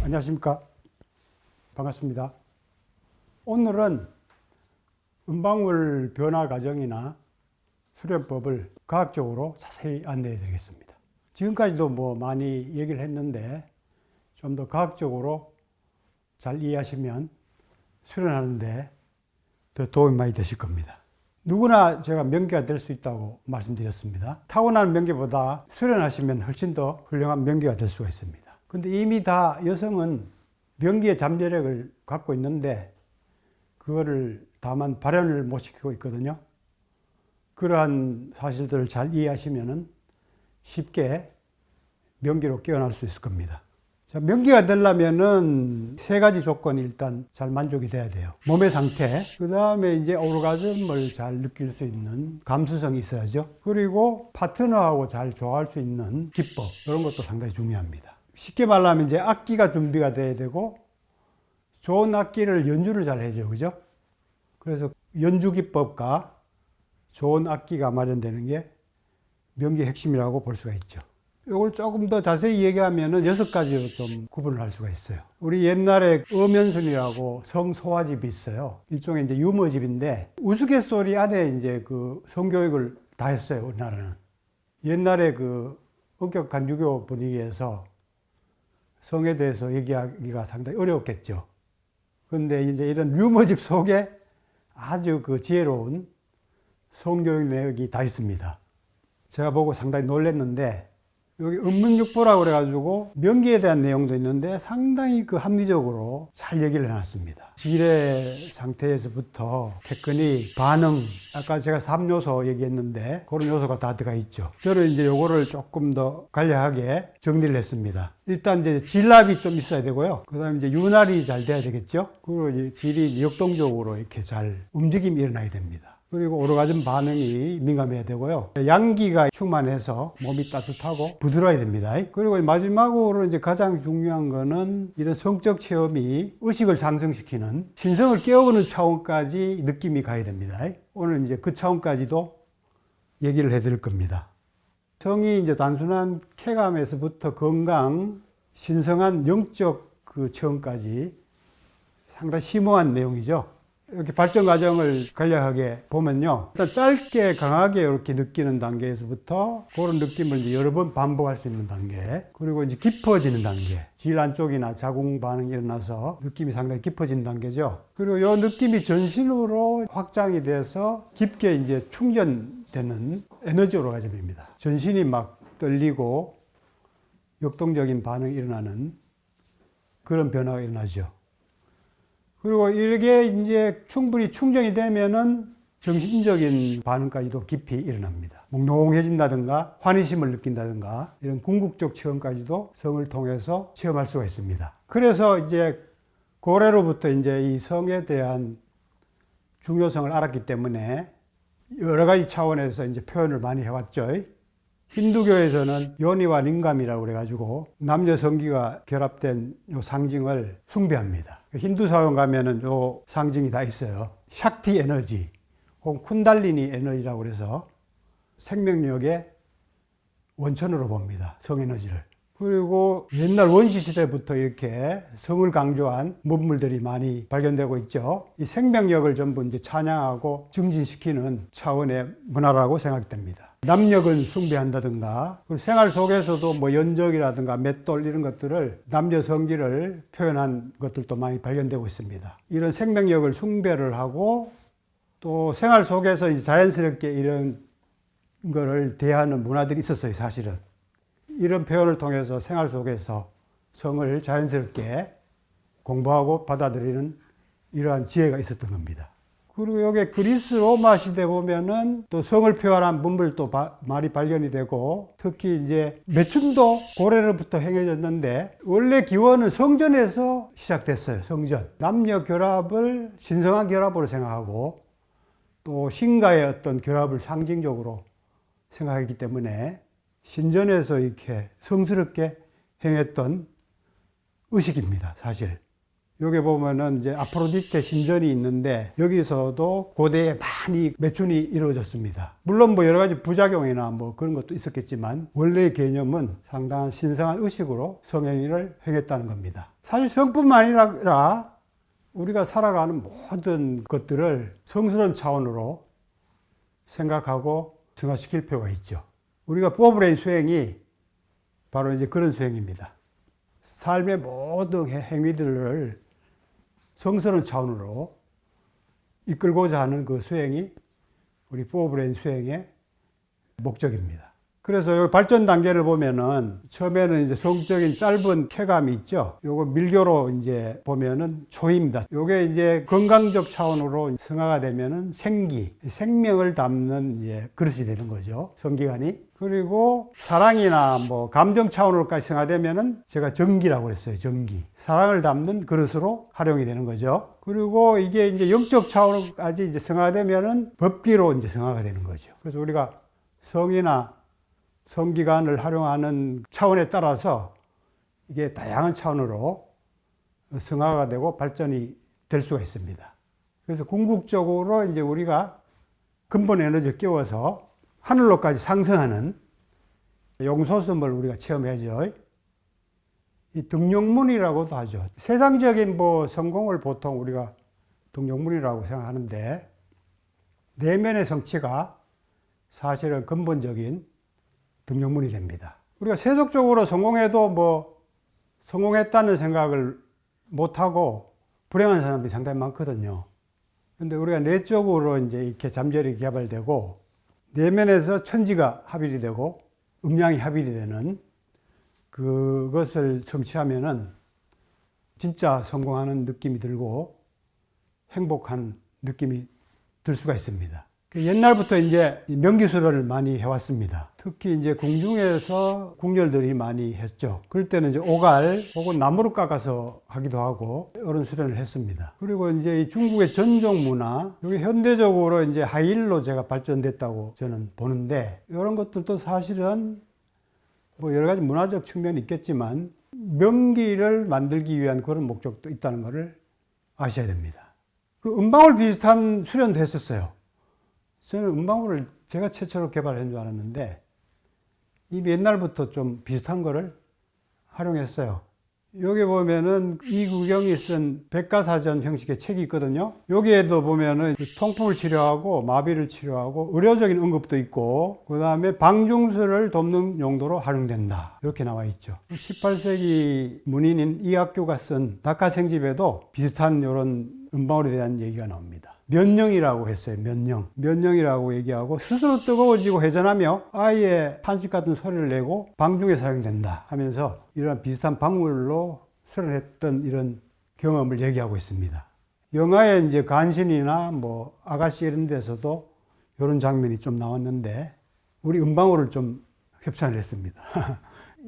안녕하십니까. 반갑습니다. 오늘은 음방울 변화 과정이나 수련법을 과학적으로 자세히 안내해 드리겠습니다. 지금까지도 많이 얘기를 했는데 좀 더 과학적으로 잘 이해하시면 수련하는데 더 도움이 많이 되실 겁니다. 누구나 제가 명계가 될 수 있다고 말씀드렸습니다. 타고난 명계보다 수련하시면 훨씬 더 훌륭한 명계가 될 수가 있습니다. 근데 이미 다 여성은 명기의 잠재력을 갖고 있는데 그거를 다만 발현을 못 시키고 있거든요. 그러한 사실들을 잘 이해하시면 쉽게 명기로 깨어날 수 있을 겁니다. 자, 명기가 되려면은 세 가지 조건이 일단 잘 만족이 돼야 돼요. 몸의 상태, 그 다음에 이제 오르가즘을 잘 느낄 수 있는 감수성이 있어야죠. 그리고 파트너하고 잘 조화할 수 있는 기법, 이런 것도 상당히 중요합니다. 쉽게 말하면 이제 악기가 준비가 돼야 되고 좋은 악기를 연주를 잘 해줘요. 그죠? 그래서 연주 기법과 좋은 악기가 마련되는 게 명기의 핵심이라고 볼 수가 있죠. 이걸 조금 더 자세히 얘기하면은 6가지로 좀 구분을 할 수가 있어요. 우리 옛날에 엄연순이라고 성소화집이 있어요. 일종의 이제 유머집인데 우스갯소리 안에 이제 그 성교육을 다 했어요. 우리나라는. 옛날에 그 엄격한 유교 분위기에서 성에 대해서 얘기하기가 상당히 어려웠겠죠. 그런데 이제 이런 유머집 속에 아주 그 지혜로운 성교육 내역이 다 있습니다. 제가 보고 상당히 놀랐는데 여기 은문육보라고 그래가지고 명기에 대한 내용도 있는데 상당히 그 합리적으로 잘 얘기를 해놨습니다. 지뢰 상태에서부터 태근이 반응, 아까 제가 3요소 얘기했는데 그런 요소가 다 들어가 있죠. 저는 이제 요거를 조금 더 간략하게 정리를 했습니다. 일단 이제 질납이 좀 있어야 되고요. 그 다음에 이제 윤활이 잘 돼야 되겠죠. 그리고 이제 질이 역동적으로 이렇게 잘 움직임이 일어나야 됩니다. 그리고 오르가즘 반응이 민감해야 되고요. 양기가 충만해서 몸이 따뜻하고 부드러워야 됩니다. 그리고 마지막으로 이제 가장 중요한 거는 이런 성적 체험이 의식을 상승시키는 신성을 깨우는 차원까지 느낌이 가야 됩니다. 오늘 이제 그 차원까지도 얘기를 해드릴 겁니다. 성이 이제 단순한 쾌감에서부터 건강, 신성한 영적 그 체험까지 상당히 심오한 내용이죠. 이렇게 발전 과정을 간략하게 보면요. 일단 짧게 강하게 이렇게 느끼는 단계에서부터 그런 느낌을 이제 여러 번 반복할 수 있는 단계. 그리고 이제 깊어지는 단계. 질 안쪽이나 자궁 반응이 일어나서 느낌이 상당히 깊어지는 단계죠. 그리고 이 느낌이 전신으로 확장이 돼서 깊게 이제 충전되는 에너지 오르가즘입니다. 전신이 막 떨리고 역동적인 반응이 일어나는 그런 변화가 일어나죠. 그리고 이게 이제 충분히 충전이 되면은 정신적인 반응까지도 깊이 일어납니다. 몽롱해진다든가 환희심을 느낀다든가 이런 궁극적 체험까지도 성을 통해서 체험할 수가 있습니다. 그래서 이제 고래로부터 이제 이 성에 대한 중요성을 알았기 때문에 여러 가지 차원에서 이제 표현을 많이 해왔죠. 힌두교에서는 요니와 링감이라고 그래가지고 남녀 성기가 결합된 요 상징을 숭배합니다. 힌두 사원 가면은 요 상징이 다 있어요. 샥티 에너지, 혹은 쿤달리니 에너지라고 그래서 생명력의 원천으로 봅니다. 성 에너지를. 그리고 옛날 원시 시대부터 이렇게 성을 강조한 문물들이 많이 발견되고 있죠. 이 생명력을 전부 이제 찬양하고 증진시키는 차원의 문화라고 생각됩니다. 남력은 숭배한다든가, 그리고 생활 속에서도 연적이라든가 맷돌 이런 것들을 남녀 성기를 표현한 것들도 많이 발견되고 있습니다. 이런 생명력을 숭배를 하고 또 생활 속에서 자연스럽게 이런 거를 대하는 문화들이 있었어요, 사실은. 이런 표현을 통해서 생활 속에서 성을 자연스럽게 공부하고 받아들이는 이러한 지혜가 있었던 겁니다. 그리고 여기 그리스 로마 시대 보면은 또 성을 표현한 문물도 많이 발견이 되고 특히 이제 매춘도 고래로부터 행해졌는데 원래 기원은 성전에서 시작됐어요. 성전. 남녀 결합을 신성한 결합으로 생각하고 또 신과의 어떤 결합을 상징적으로 생각하기 때문에 신전에서 이렇게 성스럽게 행했던 의식입니다, 사실. 여기 보면은 이제 아프로디테 신전이 있는데 여기서도 고대에 많이 매춘이 이루어졌습니다. 물론 뭐 여러 가지 부작용이나 뭐 그런 것도 있었겠지만 원래의 개념은 상당한 신성한 의식으로 성행위를 행했다는 겁니다. 사실 성뿐만 아니라 우리가 살아가는 모든 것들을 성스러운 차원으로 생각하고 승화시킬 필요가 있죠. 우리가 포브레인 수행이 바로 이제 그런 수행입니다. 삶의 모든 행위들을 성스러운 차원으로 이끌고자 하는 그 수행이 우리 포브레인 수행의 목적입니다. 그래서 이 발전 단계를 보면은 처음에는 이제 성적인 짧은 쾌감이 있죠. 요거 밀교로 이제 보면은 초입니다. 요게 이제 건강적 차원으로 성화가 되면은 생명을 담는 이제 그릇이 되는 거죠. 성기관이. 그리고 사랑이나 뭐 감정 차원으로까지 성화되면은 제가 정기라고 그랬어요. 정기. 사랑을 담는 그릇으로 활용이 되는 거죠. 그리고 이게 이제 영적 차원까지 이제 성화되면은 법기로 이제 성화가 되는 거죠. 그래서 우리가 성이나 성기관을 활용하는 차원에 따라서 이게 다양한 차원으로 성화가 되고 발전이 될 수가 있습니다. 그래서 궁극적으로 이제 우리가 근본 에너지를 끼워서 하늘로까지 상승하는 용소섬을 우리가 체험해야죠. 이 등용문이라고도 하죠. 세상적인 뭐 성공을 보통 우리가 등용문이라고 생각하는데 내면의 성취가 사실은 근본적인 등용문이 됩니다. 우리가 세속적으로 성공해도 뭐 성공했다는 생각을 못하고 불행한 사람들이 상당히 많거든요. 근데 우리가 내적으로 이제 이렇게 잠재력이 개발되고 내면에서 천지가 합일이 되고 음양이 합일이 되는 그것을 성취하면은 진짜 성공하는 느낌이 들고 행복한 느낌이 들 수가 있습니다. 옛날부터 이제 명기수련을 많이 해왔습니다. 특히 이제 궁중에서 궁열들이 많이 했죠. 그럴 때는 이제 오갈 혹은 나무를 깎아서 하기도 하고 이런 수련을 했습니다. 그리고 이제 이 중국의 전종 문화, 여기 현대적으로 이제 하일로 제가 발전됐다고 저는 보는데 이런 것들도 사실은 뭐 여러 가지 문화적 측면이 있겠지만 명기를 만들기 위한 그런 목적도 있다는 것을 아셔야 됩니다. 그 음방울 비슷한 수련도 했었어요. 저는 음방울을 제가 최초로 개발한 줄 알았는데 이미 옛날부터 좀 비슷한 거를 활용했어요. 여기 보면은 이구경이 쓴 백과사전 형식의 책이 있거든요. 여기에도 보면은 통풍을 치료하고 마비를 치료하고 의료적인 언급도 있고 그 다음에 방중술을 돕는 용도로 활용된다. 이렇게 나와 있죠. 18세기 문인인 이학교가 쓴 다카생집에도 비슷한 이런 음방울에 대한 얘기가 나옵니다. 면령이라고 했어요. 면령이라고 얘기하고 스스로 뜨거워지고 회전하며 아이의 탄식 같은 소리를 내고 방중에 사용된다 하면서 이런 비슷한 방울로 수련했던 이런 경험을 얘기하고 있습니다. 영화에 이제 간신이나 뭐 아가씨 이런 데서도 이런 장면이 좀 나왔는데 우리 음방울을 좀 협찬을 했습니다.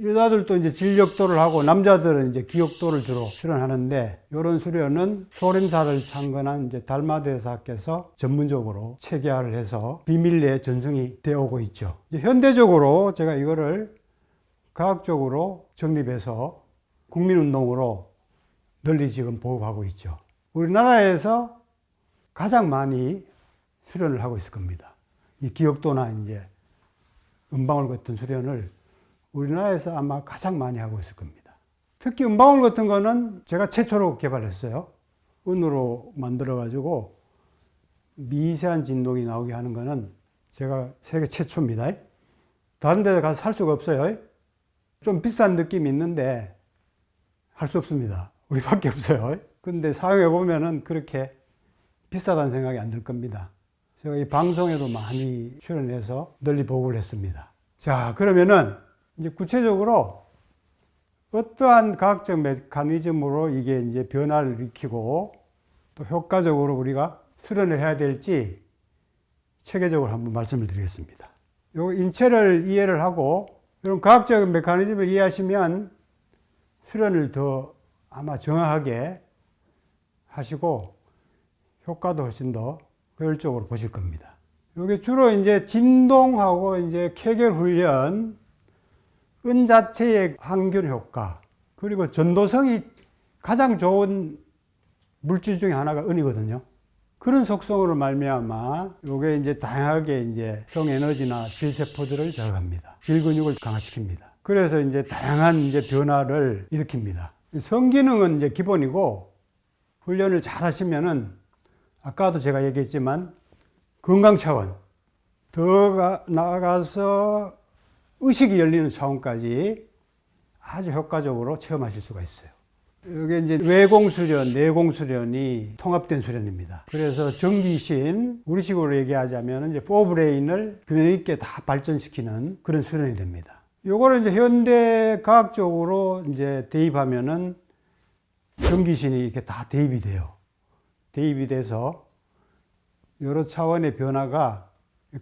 여자들도 이제 진력도를 하고 남자들은 이제 기억도를 주로 수련하는데 이런 수련은 소림사를 창건한 이제 달마대사께서 전문적으로 체계화를 해서 비밀리에 전승이 되어 오고 있죠. 이제 현대적으로 제가 이거를 과학적으로 정립해서 국민운동으로 널리 지금 보급하고 있죠. 우리나라에서 가장 많이 수련을 하고 있을 겁니다. 이 기억도나 이제 음방울 같은 수련을 우리나라에서 아마 가장 많이 하고 있을 겁니다. 특히 음방울 같은 거는 제가 최초로 개발했어요. 은으로 만들어가지고 미세한 진동이 나오게 하는 거는 제가 세계 최초입니다. 다른 데 가서 살 수가 없어요. 좀 비싼 느낌이 있는데 할 수 없습니다. 우리밖에 없어요. 근데 사용해 보면은 그렇게 비싸다는 생각이 안 들 겁니다. 제가 이 방송에도 많이 출연해서 널리 보고를 했습니다. 자, 그러면은 이제 구체적으로 어떠한 과학적 메커니즘으로 이게 이제 변화를 일으키고 또 효과적으로 우리가 수련을 해야 될지 체계적으로 한번 말씀을 드리겠습니다. 요 인체를 이해를 하고 이런 과학적 메커니즘을 이해하시면 수련을 더 아마 정확하게 하시고 효과도 훨씬 더 효율적으로 보실 겁니다. 이게 주로 이제 진동하고 이제 케겔 훈련, 은 자체의 항균 효과, 그리고 전도성이 가장 좋은 물질 중에 하나가 은이거든요. 그런 속성으로 말미암아 요게 이제 다양하게 이제 성에너지나 질세포들을 자극합니다. 질근육을 강화시킵니다. 그래서 이제 다양한 이제 변화를 일으킵니다. 성기능은 이제 기본이고 훈련을 잘 하시면은 아까도 제가 얘기했지만 건강 차원 더 나아가서 의식이 열리는 차원까지 아주 효과적으로 체험하실 수가 있어요. 이게 이제 외공수련, 내공수련이 통합된 수련입니다. 그래서 전기신, 우리식으로 얘기하자면 이제 포브레인을 균형 있게 다 발전시키는 그런 수련이 됩니다. 요거를 이제 현대 과학적으로 이제 대입하면은 전기신이 이렇게 다 대입이 돼요. 대입이 돼서 여러 차원의 변화가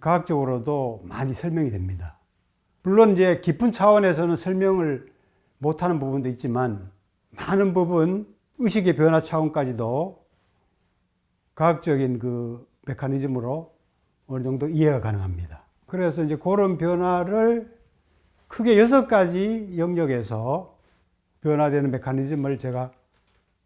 과학적으로도 많이 설명이 됩니다. 물론 이제 깊은 차원에서는 설명을 못하는 부분도 있지만 많은 부분 의식의 변화 차원까지도 과학적인 그 메커니즘으로 어느 정도 이해가 가능합니다. 그래서 이제 그런 변화를 크게 6가지 영역에서 변화되는 메커니즘을 제가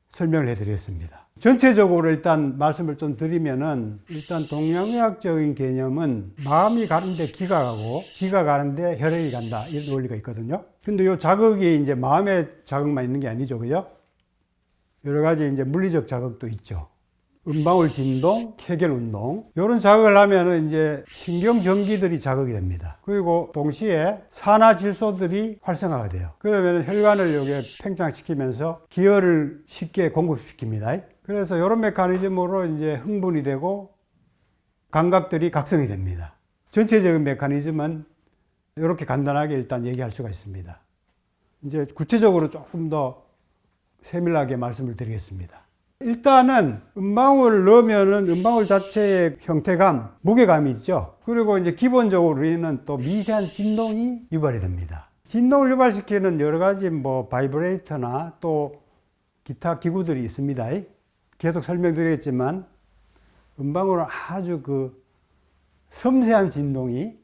설명을 해드리겠습니다. 전체적으로 일단 말씀을 좀 드리면은 일단 동양의학적인 개념은 마음이 가는데 기가 가고 기가 가는데 혈액이 간다 이런 원리가 있거든요. 근데 요 자극이 이제 마음의 자극만 있는 게 아니죠, 그죠? 여러 가지 이제 물리적 자극도 있죠. 음방울 진동, 케겔 운동 이런 자극을 하면은 이제 신경 전기들이 자극이 됩니다. 그리고 동시에 산화 질소들이 활성화가 돼요. 그러면 혈관을 여기에 팽창시키면서 기혈을 쉽게 공급시킵니다. 그래서 이런 메커니즘으로 이제 흥분이 되고 감각들이 각성이 됩니다. 전체적인 메커니즘은 이렇게 간단하게 일단 얘기할 수가 있습니다. 이제 구체적으로 조금 더 세밀하게 말씀을 드리겠습니다. 일단은 음방울을 넣으면은 음방울 자체의 형태감, 무게감이 있죠. 그리고 이제 기본적으로 우리는 또 미세한 진동이 유발이 됩니다. 진동을 유발시키는 여러 가지 뭐 바이브레이터나 또 기타 기구들이 있습니다. 계속 설명드리겠지만 음방울은 아주 그 섬세한 진동이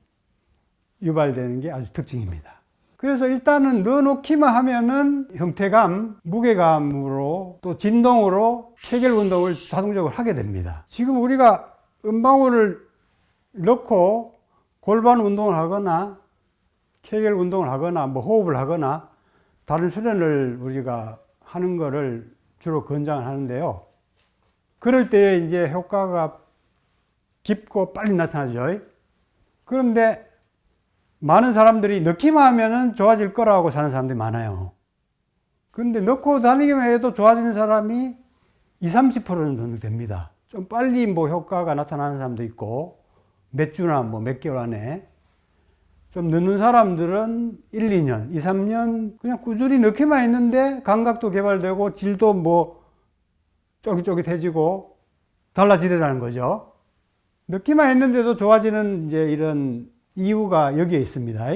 유발되는 게 아주 특징입니다. 그래서 일단은 넣어놓기만 하면은 형태감, 무게감으로 또 진동으로 케겔 운동을 자동적으로 하게 됩니다. 지금 우리가 음방울을 넣고 골반 운동을 하거나 케겔 운동을 하거나 뭐 호흡을 하거나 다른 수련을 우리가 하는 거를 주로 권장을 하는데요. 그럴 때 이제 효과가 깊고 빨리 나타나죠. 그런데 많은 사람들이 넣기만 하면은 좋아질 거라고 사는 사람들이 많아요. 그런데 넣고 다니기만 해도 좋아지는 사람이 20, 30% 정도 됩니다. 좀 빨리 뭐 효과가 나타나는 사람도 있고, 몇 주나 뭐 몇 개월 안에. 좀 넣는 사람들은 1, 2년, 2, 3년 그냥 꾸준히 넣기만 했는데 감각도 개발되고 질도 뭐 쫄깃쫄깃해지고 달라지더라는 거죠. 넣기만 했는데도 좋아지는 이제 이런 이유가 여기에 있습니다.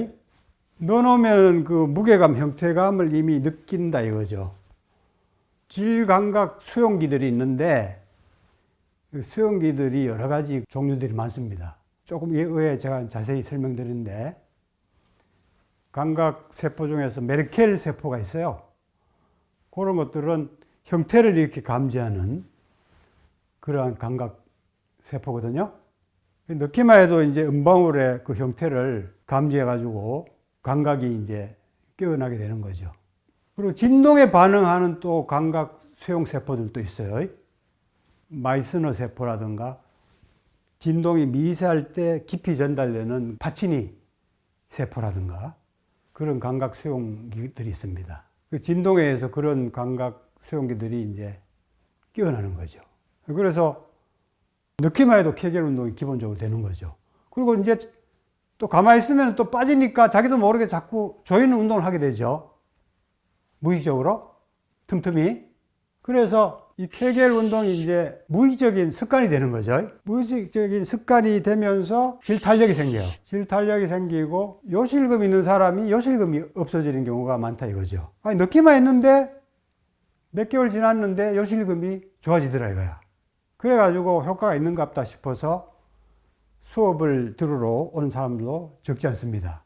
넣어놓으면 그 무게감, 형태감을 이미 느낀다 이거죠. 질감각 수용기들이 있는데 그 수용기들이 여러 가지 종류들이 많습니다. 조금 이후에 제가 자세히 설명드리는데 감각 세포 중에서 메르켈 세포가 있어요. 그런 것들은 형태를 이렇게 감지하는 그러한 감각 세포거든요. 넣기만 해도 이제 음방울의 그 형태를 감지해가지고 감각이 이제 깨어나게 되는 거죠. 그리고 진동에 반응하는 또 감각 수용 세포들도 있어요. 마이스너 세포라든가 진동이 미세할 때 깊이 전달되는 파치니 세포라든가 그런 감각 수용기들이 있습니다. 그 진동에 의해서 그런 감각 수용기들이 이제 깨어나는 거죠. 그래서 넣기만 해도 케겔 운동이 기본적으로 되는 거죠. 그리고 이제 또 가만히 있으면 또 빠지니까 자기도 모르게 자꾸 조이는 운동을 하게 되죠. 무의식적으로, 틈틈이. 그래서 이 케겔 운동이 이제 무의식적인 습관이 되는 거죠. 무의식적인 습관이 되면서 질탄력이 생겨요. 질탄력이 생기고 요실금 있는 사람이 요실금이 없어지는 경우가 많다 이거죠. 아니, 넣기만 했는데 몇 개월 지났는데 요실금이 좋아지더라 이거야. 그래가지고 효과가 있는가 보다 싶어서 수업을 들으러 오는 사람도 적지 않습니다.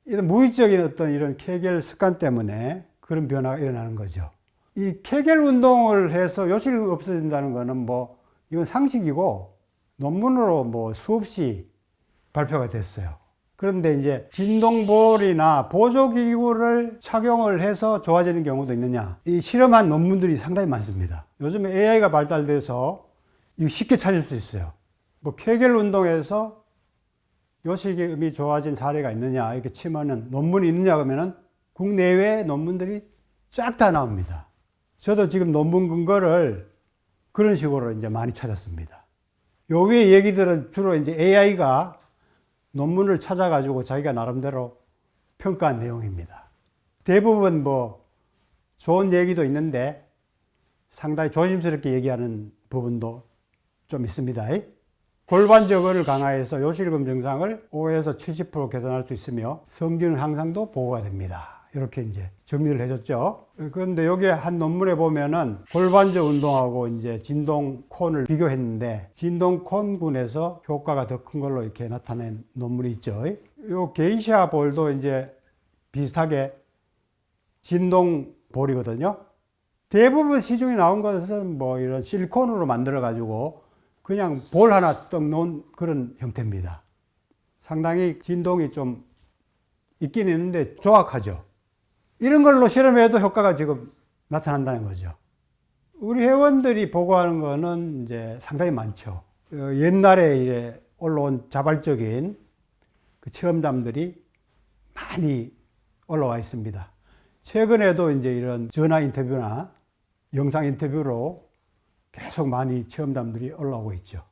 이런 무의적인 어떤 이런 케겔 습관 때문에 그런 변화가 일어나는 거죠. 이 케겔 운동을 해서 요실금이 없어진다는 거는 뭐 이건 상식이고 논문으로 뭐 수없이 발표가 됐어요. 그런데 이제 진동볼이나 보조기구를 착용을 해서 좋아지는 경우도 있느냐? 이 실험한 논문들이 상당히 많습니다. 요즘에 AI가 발달돼서 이거 쉽게 찾을 수 있어요. 뭐 케겔 운동에서 요실금이 좋아진 사례가 있느냐 이렇게 치면은 논문이 있느냐 그러면은 국내외 논문들이 쫙 다 나옵니다. 저도 지금 논문 근거를 그런 식으로 이제 많이 찾았습니다. 요 위에 얘기들은 주로 이제 AI가 논문을 찾아가지고 자기가 나름대로 평가한 내용입니다. 대부분 뭐 좋은 얘기도 있는데 상당히 조심스럽게 얘기하는 부분도 좀 있습니다. 골반저근을 강화해서 요실금 증상을 5에서 70% 개선할 수 있으며 성기능 향상도 보고가 됩니다. 이렇게 이제 정리를 해줬죠. 그런데 여기 한 논문에 보면은 골반저 운동하고 이제 진동콘을 비교했는데 진동콘군에서 효과가 더 큰 걸로 이렇게 나타낸 논문이 있죠. 요 게이샤 볼도 이제 비슷하게 진동볼이거든요. 대부분 시중에 나온 것은 뭐 이런 실리콘으로 만들어 가지고 그냥 볼 하나 떡 놓은 그런 형태입니다. 상당히 진동이 좀 있긴 있는데 조악하죠. 이런 걸로 실험해도 효과가 지금 나타난다는 거죠. 우리 회원들이 보고하는 거는 이제 상당히 많죠. 옛날에 이래 올라온 자발적인 그 체험담들이 많이 올라와 있습니다. 최근에도 이제 이런 전화 인터뷰나 영상 인터뷰로 계속 많이 체험담들이 올라오고 있죠.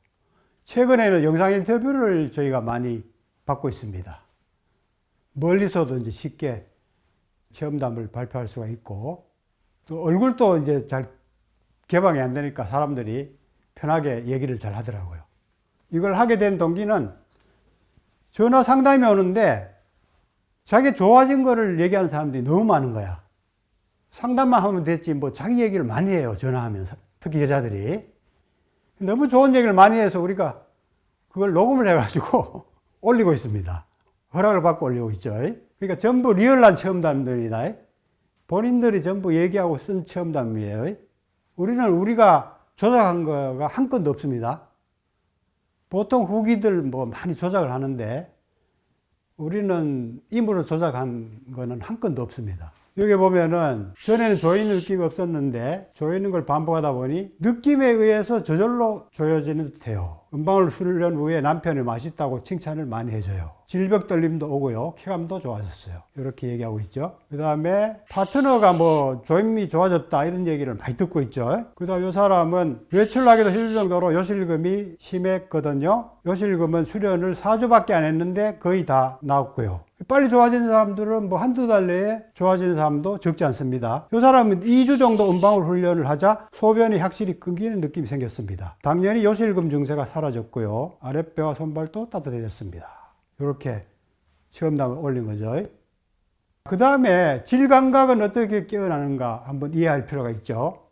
최근에는 영상 인터뷰를 저희가 많이 받고 있습니다. 멀리서도 이제 쉽게 체험담을 발표할 수가 있고 또 얼굴도 이제 잘 개방이 안 되니까 사람들이 편하게 얘기를 잘 하더라고요. 이걸 하게 된 동기는 전화 상담이 오는데 자기 좋아진 거를 얘기하는 사람들이 너무 많은 거야. 상담만 하면 됐지 뭐 자기 얘기를 많이 해요. 전화하면서. 특히 여자들이. 너무 좋은 얘기를 많이 해서 우리가 그걸 녹음을 해가지고 올리고 있습니다. 허락을 받고 올리고 있죠. 그러니까 전부 리얼한 체험담들이다. 본인들이 전부 얘기하고 쓴 체험담이에요. 우리는 우리가 조작한 거가 한 건도 없습니다. 보통 후기들 뭐 많이 조작을 하는데 우리는 임으로 조작한 거는 한 건도 없습니다. 여기 보면은 전에는 조이는 느낌이 없었는데 조이는 걸 반복하다 보니 느낌에 의해서 저절로 조여지는 듯해요. 음방울 훈련 후에 남편이 맛있다고 칭찬을 많이 해줘요. 질벽 떨림도 오고요. 쾌감도 좋아졌어요. 이렇게 얘기하고 있죠. 그 다음에 파트너가 뭐 조임이 좋아졌다 이런 얘기를 많이 듣고 있죠. 그 다음 이 사람은 외출하기도 힘들 정도로 요실금이 심했거든요. 요실금은 수련을 4주밖에 안 했는데 거의 다 나았고요. 빨리 좋아지는 사람들은 뭐 한두 달 내에 좋아지는 사람도 적지 않습니다. 이 사람은 2주 정도 음방울 훈련을 하자 소변이 확실히 끊기는 느낌이 생겼습니다. 당연히 요실금 증세가 사라졌고요. 아랫배와 손발도 따뜻해졌습니다. 이렇게 체험담을 올린 거죠. 그 다음에 질감각은 어떻게 깨어나는가 한번 이해할 필요가 있죠.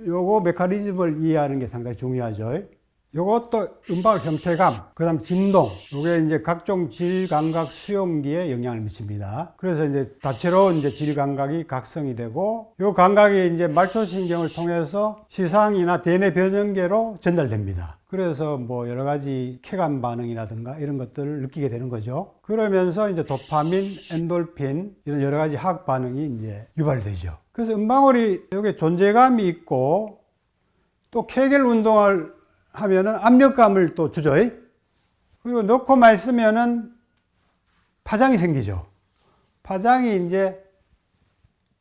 요거 메커니즘을 이해하는 게 상당히 중요하죠. 요것도 음방울 형태감, 그 다음 진동, 요게 이제 각종 질감각 수용기에 영향을 미칩니다. 그래서 이제 다채로운 이제 질감각이 각성이 되고, 요 감각이 이제 말초신경을 통해서 시상이나 대뇌 변형계로 전달됩니다. 그래서 뭐 여러 가지 쾌감 반응이라든가 이런 것들을 느끼게 되는 거죠. 그러면서 이제 도파민, 엔돌핀, 이런 여러 가지 화학 반응이 이제 유발되죠. 그래서 음방울이 요게 존재감이 있고, 또 케겔 운동을 하면은 압력감을 또 주죠. 그리고 넣고만 있으면은 파장이 생기죠. 파장이 이제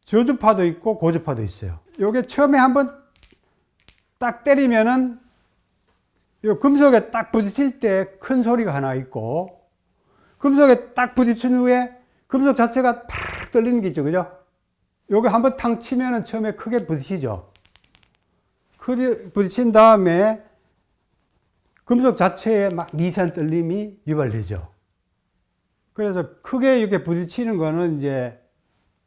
저주파도 있고 고주파도 있어요. 요게 처음에 한번 딱 때리면은 요 금속에 딱 부딪힐 때 큰 소리가 하나 있고, 금속에 딱 부딪힌 후에 금속 자체가 팍 떨리는 게 있죠. 그죠? 요게 한번 탕 치면은 처음에 크게 부딪히죠. 크게 부딪힌 다음에 금속 자체에 막 미세한 떨림이 유발되죠. 그래서 크게 이렇게 부딪히는 거는 이제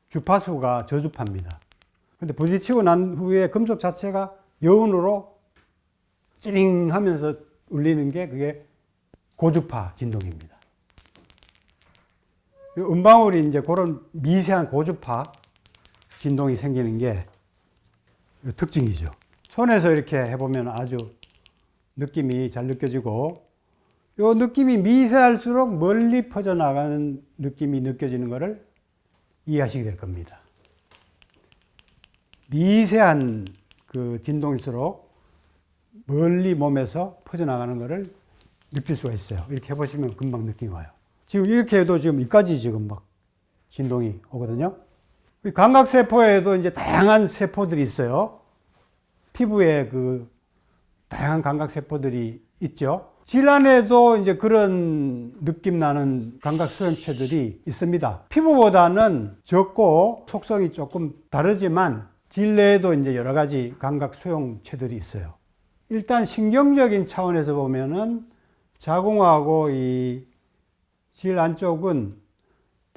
주파수가 저주파입니다. 근데 부딪히고 난 후에 금속 자체가 여운으로 찌링 하면서 울리는 게 그게 고주파 진동입니다. 음방울이 이제 그런 미세한 고주파 진동이 생기는 게 특징이죠. 손에서 이렇게 해보면 아주 느낌이 잘 느껴지고, 이 느낌이 미세할수록 멀리 퍼져나가는 느낌이 느껴지는 것을 이해하시게 될 겁니다. 미세한 그 진동일수록 멀리 몸에서 퍼져나가는 것을 느낄 수가 있어요. 이렇게 해보시면 금방 느낌이 와요. 지금 이렇게 해도 지금 여기까지 지금 막 진동이 오거든요. 감각세포에도 이제 다양한 세포들이 있어요. 피부에 그 다양한 감각세포들이 있죠. 질 안에도 이제 그런 느낌 나는 감각수용체들이 있습니다. 피부보다는 적고 속성이 조금 다르지만 질 내에도 이제 여러 가지 감각수용체들이 있어요. 일단 신경적인 차원에서 보면은 자궁하고 이 질 안쪽은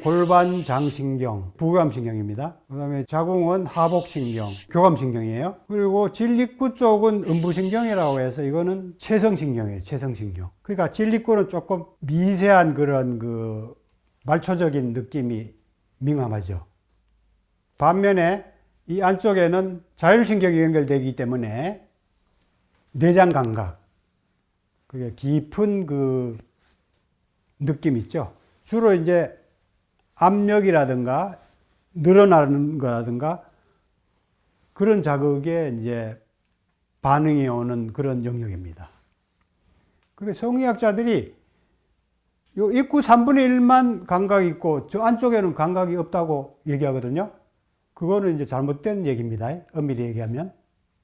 골반장신경, 부교감신경입니다. 그 다음에 자궁은 하복신경, 교감신경이에요. 그리고 질 입구 쪽은 음부신경이라고 해서 이거는 체성신경이에요. 체성신경. 그러니까 질 입구는 조금 미세한 그런 그 말초적인 느낌이 민감하죠. 반면에 이 안쪽에는 자율신경이 연결되기 때문에 내장감각, 그게 깊은 그 느낌 있죠. 주로 이제 압력이라든가 늘어나는 거라든가 그런 자극에 이제 반응이 오는 그런 영역입니다. 그게 성의학자들이 요 입구 3분의 1만 감각이 있고 저 안쪽에는 감각이 없다고 얘기하거든요. 그거는 이제 잘못된 얘기입니다. 엄밀히 얘기하면.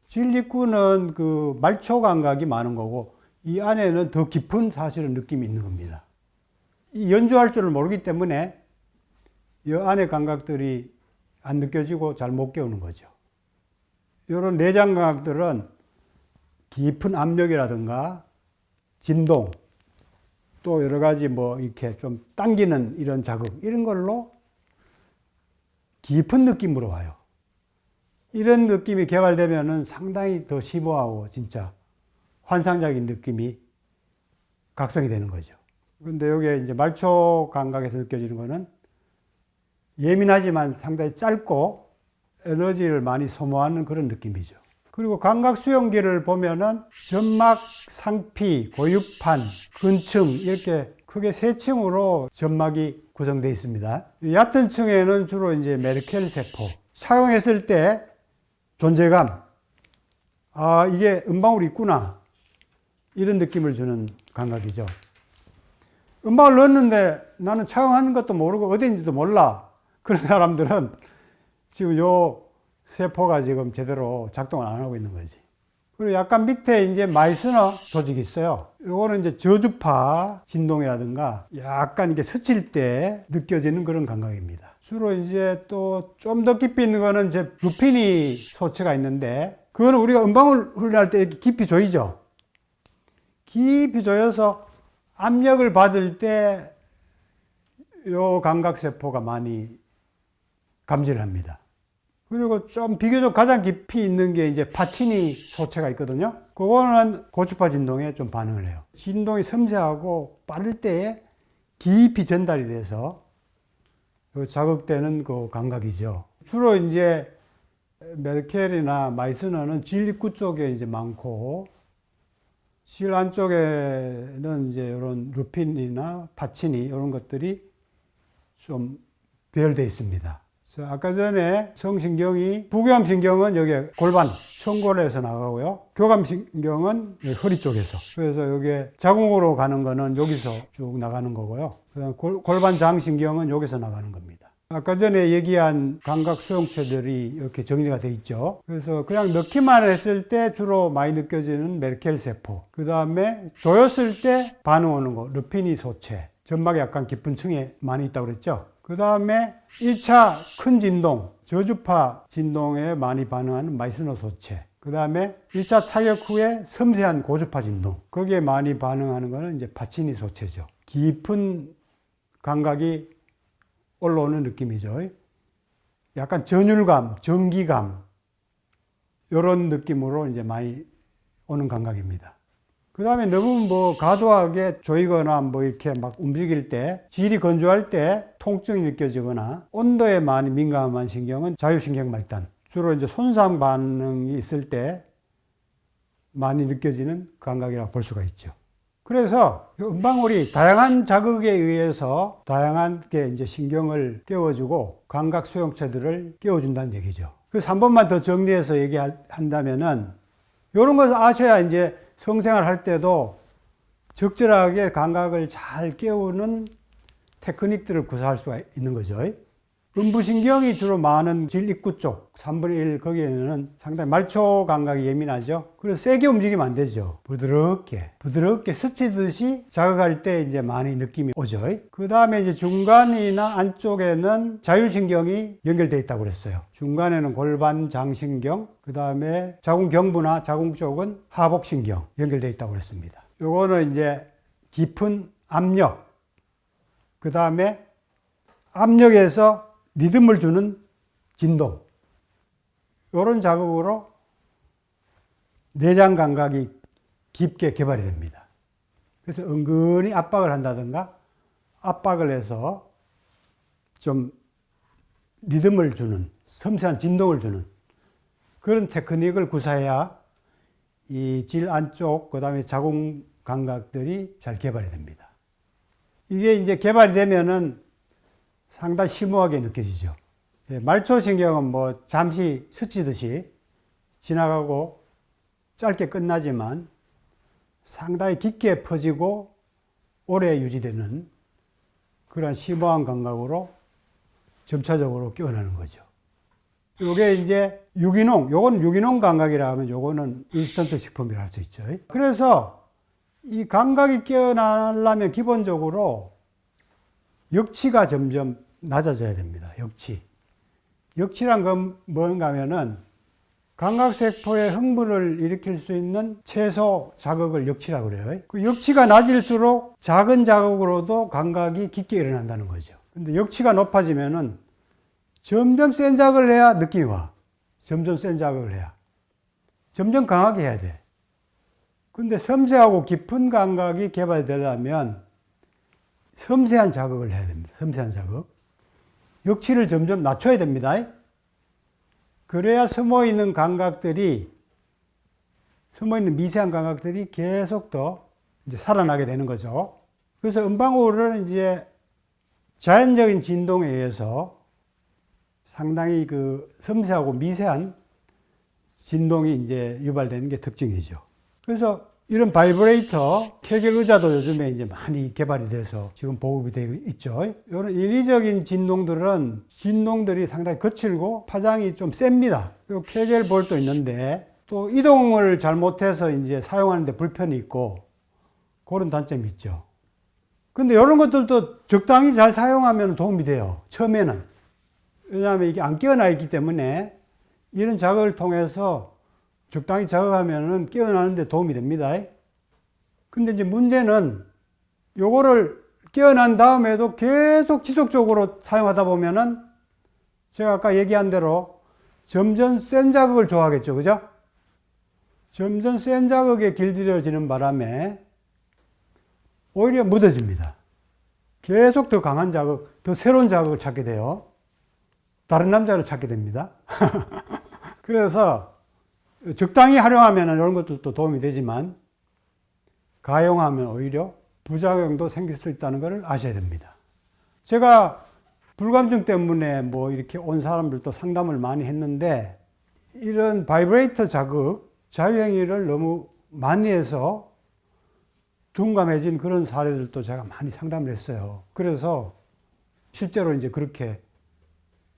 질 입구는 그 말초 감각이 많은 거고 이 안에는 더 깊은 사실은 느낌이 있는 겁니다. 이 연주할 줄을 모르기 때문에 이 안의 감각들이 안 느껴지고 잘 못 깨우는 거죠. 이런 내장 감각들은 깊은 압력이라든가 진동 또 여러 가지 뭐 이렇게 좀 당기는 이런 자극 이런 걸로 깊은 느낌으로 와요. 이런 느낌이 개발되면은 상당히 더 심오하고 진짜 환상적인 느낌이 각성이 되는 거죠. 근데 여기에 이제 말초 감각에서 느껴지는 거는 예민하지만 상당히 짧고 에너지를 많이 소모하는 그런 느낌이죠. 그리고 감각 수용기를 보면은 점막, 상피, 고유판, 근층 이렇게 크게 세 층으로 점막이 구성되어 있습니다. 얕은 층에는 주로 이제 메르켈 세포. 사용했을 때 존재감. 아, 이게 음방울이 있구나. 이런 느낌을 주는 감각이죠. 음방울 넣었는데 나는 착용하는 것도 모르고 어디인지도 몰라. 그런 사람들은 지금 요 세포가 지금 제대로 작동을 안 하고 있는 거지. 그리고 약간 밑에 이제 마이스너 조직이 있어요. 요거는 이제 저주파 진동이라든가 약간 이게 스칠 때 느껴지는 그런 감각입니다. 주로 이제 또 좀 더 깊이 있는 거는 이제 루피니 소체가 있는데 그거는 우리가 음방울 훈련할 때 이렇게 깊이 조이죠. 깊이 조여서 압력을 받을 때 요 감각세포가 많이 감지를 합니다. 그리고 좀 비교적 가장 깊이 있는 게 이제 파치니 소체가 있거든요. 그거는 고주파 진동에 좀 반응을 해요. 진동이 섬세하고 빠를 때에 깊이 전달이 돼서 자극되는 그 감각이죠. 주로 이제 메르켈이나 마이스너는 질 입구 쪽에 이제 많고 질 안쪽에는 이제 이런 루핀이나 파치니 이런 것들이 좀 배열되어 있습니다. 그래서 아까 전에 성신경이 부교감신경은 여기 골반, 청골에서 나가고요. 교감신경은 허리 쪽에서. 그래서 여기 자궁으로 가는 거는 여기서 쭉 나가는 거고요. 그다음 골반장신경은 여기서 나가는 겁니다. 아까 전에 얘기한 감각 수용체들이 이렇게 정리가 돼 있죠. 그래서 그냥 넣기만 했을 때 주로 많이 느껴지는 메르켈 세포. 그 다음에 조였을 때 반응 오는 거, 르피니 소체. 점막이 약간 깊은 층에 많이 있다고 그랬죠. 그 다음에 1차 큰 진동, 저주파 진동에 많이 반응하는 마이스너 소체. 그 다음에 1차 타격 후에 섬세한 고주파 진동. 거기에 많이 반응하는 거는 이제 파치니 소체죠. 깊은 감각이 올라오는 느낌이죠. 약간 전율감, 전기감, 이런 느낌으로 이제 많이 오는 감각입니다. 그 다음에 너무 뭐 과도하게 조이거나 뭐 이렇게 막 움직일 때, 질이 건조할 때 통증이 느껴지거나 온도에 많이 민감한 신경은 자율신경 말단, 주로 이제 손상 반응이 있을 때 많이 느껴지는 감각이라고 볼 수가 있죠. 그래서 음방울이 다양한 자극에 의해서 다양하게 이제 신경을 깨워주고 감각 수용체들을 깨워준다는 얘기죠. 그래서 한 번만 더 정리해서 얘기한다면은 이런 것을 아셔야 이제 성생활 할 때도 적절하게 감각을 잘 깨우는 테크닉들을 구사할 수가 있는 거죠. 음부신경이 주로 많은 질 입구 쪽 3분의 1 거기에는 상당히 말초 감각이 예민하죠. 그래서 세게 움직이면 안 되죠. 부드럽게 스치듯이 자극할 때 이제 많이 느낌이 오죠. 그 다음에 이제 중간이나 안쪽에는 자율신경이 연결되어 있다고 그랬어요. 중간에는 골반 장신경, 그 다음에 자궁경부나 자궁 쪽은 하복신경 연결되어 있다고 그랬습니다. 요거는 이제 깊은 압력, 그 다음에 압력에서 리듬을 주는 진동, 이런 자극으로 내장 감각이 깊게 개발이 됩니다. 그래서 은근히 압박을 한다든가 압박을 해서 좀 리듬을 주는, 섬세한 진동을 주는 그런 테크닉을 구사해야 이 질 안쪽, 그 다음에 자궁 감각들이 잘 개발이 됩니다. 이게 이제 개발이 되면은 상당히 심오하게 느껴지죠. 말초신경은 뭐 잠시 스치듯이 지나가고 짧게 끝나지만 상당히 깊게 퍼지고 오래 유지되는 그런 심오한 감각으로 점차적으로 깨어나는 거죠. 요게 이제 유기농, 요거는 유기농 감각이라 하면 요거는 인스턴트 식품이라 할 수 있죠. 그래서 이 감각이 깨어나려면 기본적으로 역치가 점점 낮아져야 됩니다. 역치란 건 뭔가 하면은 감각세포의 흥분을 일으킬 수 있는 최소 자극을 역치라고 그래요. 그 역치가 낮을수록 작은 자극으로도 감각이 깊게 일어난다는 거죠. 근데 역치가 높아지면은 점점 센 자극을 해야 느낌이 와. 점점 센 자극을 해야. 점점 강하게 해야 돼. 근데 섬세하고 깊은 감각이 개발되려면 섬세한 자극을 해야 됩니다. 섬세한 자극. 역치를 점점 낮춰야 됩니다. 그래야 숨어있는 감각들이, 숨어있는 미세한 감각들이 계속 더 이제 살아나게 되는 거죠. 그래서 음방울은 이제 자연적인 진동에 의해서 상당히 그 섬세하고 미세한 진동이 이제 유발되는 게 특징이죠. 그래서 이런 바이브레이터, 케겔 의자도 요즘에 이제 많이 개발이 돼서 지금 보급이 되어 있죠. 이런 인위적인 진동들이 상당히 거칠고 파장이 좀 셉니다. 그리고 케겔 볼도 있는데 또 이동을 잘못해서 이제 사용하는데 불편이 있고 그런 단점이 있죠. 근데 이런 것들도 적당히 잘 사용하면 도움이 돼요. 처음에는. 왜냐하면 이게 안 깨어나 있기 때문에 이런 자극을 통해서 적당히 자극하면은 깨어나는데 도움이 됩니다. 근데 이제 문제는 요거를 깨어난 다음에도 계속 지속적으로 사용하다 보면은 제가 아까 얘기한 대로 점점 센 자극을 좋아하겠죠. 그죠? 점점 센 자극에 길들여지는 바람에 오히려 무뎌집니다. 계속 더 강한 자극, 더 새로운 자극을 찾게 돼요. 다른 남자를 찾게 됩니다. 그래서 적당히 활용하면 이런 것들도 도움이 되지만 가용하면 오히려 부작용도 생길 수 있다는 것을 아셔야 됩니다. 제가 불감증 때문에 뭐 이렇게 온 사람들도 상담을 많이 했는데 이런 바이브레이터 자극, 자유행위를 너무 많이 해서 둔감해진 그런 사례들도 제가 많이 상담을 했어요. 그래서 실제로 이제 그렇게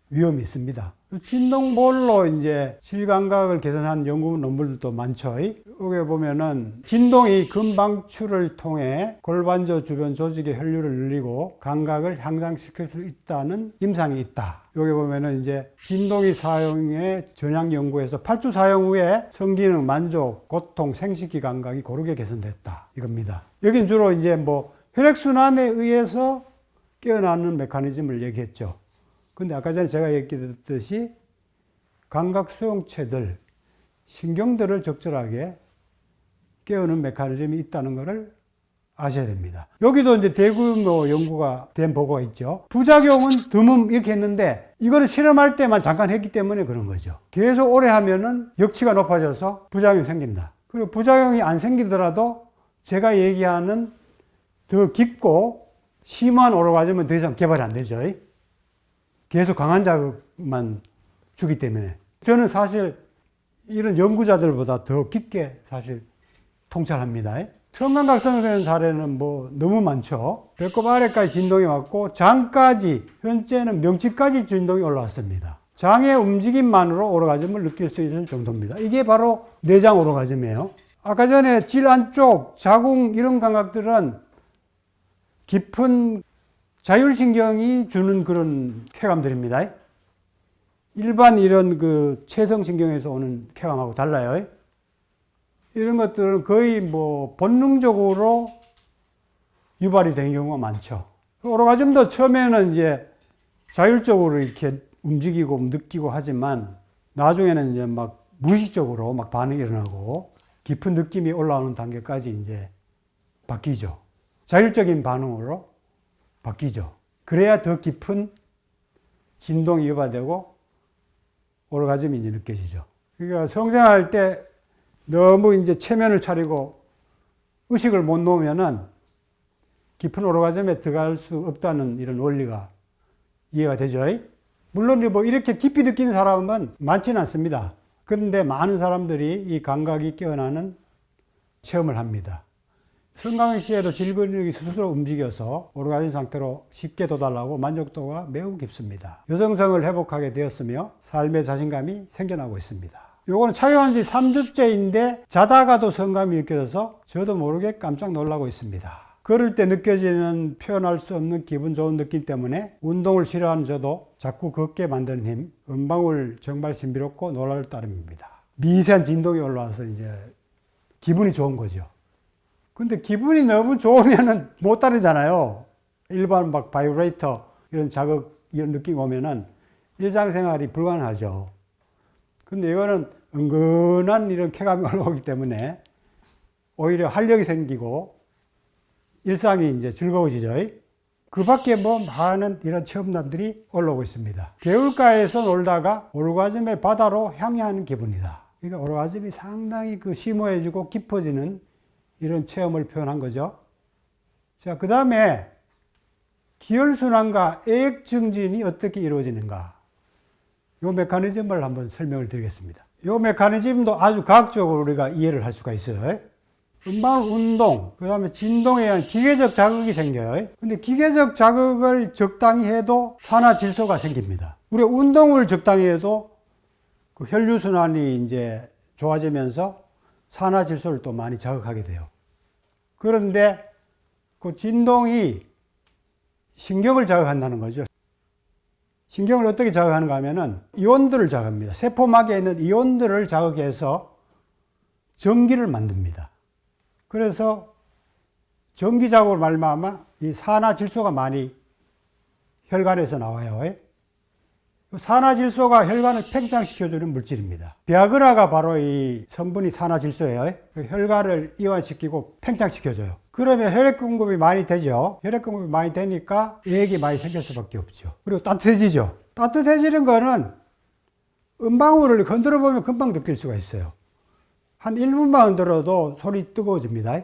위험이 있습니다. 진동볼로 이제 질감각을 개선한 연구 논문들도 많죠. 여기 보면은 진동이 근방출을 통해 골반조 주변 조직의 혈류를 늘리고 감각을 향상시킬 수 있다는 임상이 있다. 여기 보면은 이제 진동이 사용의 전향 연구에서 8주 사용 후에 성기능, 만족, 고통, 생식기 감각이 고르게 개선됐다. 이겁니다. 여긴 주로 이제 뭐 혈액순환에 의해서 깨어나는 메커니즘을 얘기했죠. 근데 아까 전에 제가 얘기했듯이 감각 수용체들, 신경들을 적절하게 깨우는 메커니즘이 있다는 것을 아셔야 됩니다. 여기도 이제 대규모 연구가 된 보고가 있죠. 부작용은 드문 이렇게 했는데 이거는 실험할 때만 잠깐 했기 때문에 그런 거죠. 계속 오래 하면은 역치가 높아져서 부작용이 생긴다. 그리고 부작용이 안 생기더라도 제가 얘기하는 더 깊고 심한 오르가즘은 더 이상 개발이 안 되죠. 계속 강한 자극만 주기 때문에. 저는 사실 이런 연구자들보다 더 깊게 사실 통찰합니다. 청감각성된 사례는 뭐 너무 많죠. 배꼽 아래까지 진동이 왔고 장까지, 현재는 명치까지 진동이 올라왔습니다. 장의 움직임만으로 오르가즘을 느낄 수 있는 정도입니다. 이게 바로 내장 오르가즘이에요. 아까 전에 질 안쪽, 자궁 이런 감각들은 깊은 자율신경이 주는 그런 쾌감들입니다. 일반 이런 그 체성신경에서 오는 쾌감하고 달라요. 이런 것들은 거의 뭐 본능적으로 유발이 되는 경우가 많죠. 오르가즘도 처음에는 이제 자율적으로 이렇게 움직이고 느끼고 하지만 나중에는 이제 막 무의식적으로 막 반응이 일어나고 깊은 느낌이 올라오는 단계까지 이제 바뀌죠. 자율적인 반응으로 바뀌죠. 그래야 더 깊은 진동이 유발되고 오르가즘이 이제 느껴지죠. 그러니까 성생활할 때 너무 이제 체면을 차리고 의식을 못 놓으면은 깊은 오르가즘에 들어갈 수 없다는 이런 원리가 이해가 되죠. 물론 뭐 이렇게 깊이 느끼는 사람은 많지는 않습니다. 그런데 많은 사람들이 이 감각이 깨어나는 체험을 합니다. 성강경 시에도 질근육이 스스로 움직여서 오르가즘 상태로 쉽게 도달하고 만족도가 매우 깊습니다. 여성성을 회복하게 되었으며 삶의 자신감이 생겨나고 있습니다. 요거는 착용한 지 3주째인데 자다가도 성감이 느껴져서 저도 모르게 깜짝 놀라고 있습니다. 걸을 때 느껴지는 표현할 수 없는 기분 좋은 느낌 때문에 운동을 싫어하는 저도 자꾸 걷게 만드는 힘, 은방울 정말 신비롭고 놀랄 따름입니다. 미세한 진동이 올라와서 이제 기분이 좋은 거죠. 근데 기분이 너무 좋으면은 못 따르잖아요. 일반 막 바이브레이터 이런 자극 이런 느낌 오면은 일상생활이 불가능하죠. 근데 이거는 은근한 이런 쾌감이 올라오기 때문에 오히려 활력이 생기고 일상이 이제 즐거워지죠. 그 밖에 뭐 많은 이런 체험담들이 올라오고 있습니다. 개울가에서 놀다가 오르가즘의 바다로 향하는 기분이다. 그러니까 오르가즘이 상당히 그 심오해지고 깊어지는 이런 체험을 표현한 거죠. 자, 그 다음에 기혈순환과 애액증진이 어떻게 이루어지는가. 이 메커니즘을 한번 설명을 드리겠습니다. 이 메커니즘도 아주 과학적으로 우리가 이해를 할 수가 있어요. 음방 운동, 그 다음에 진동에 의한 기계적 자극이 생겨요. 근데 기계적 자극을 적당히 해도 산화질소가 생깁니다. 우리가 운동을 적당히 해도 그 혈류순환이 이제 좋아지면서 산화질소를 또 많이 자극하게 돼요. 그런데 그 진동이 신경을 자극한다는 거죠. 신경을 어떻게 자극하는가 하면은 이온들을 자극합니다. 세포막에 있는 이온들을 자극해서 전기를 만듭니다. 그래서 전기 자극으로 말미암아 이 산화질소가 많이 혈관에서 나와요. 산화질소가 혈관을 팽창시켜주는 물질입니다. 비아그라가 바로 이 성분이 산화질소예요. 혈관을 이완시키고 팽창시켜줘요. 그러면 혈액 공급이 많이 되죠. 혈액 공급이 많이 되니까 애액이 많이 생길 수밖에 없죠. 그리고 따뜻해지죠. 따뜻해지는 거는 음방울을 건드려 보면 금방 느낄 수가 있어요. 한 1분만 흔들어도 손이 뜨거워집니다.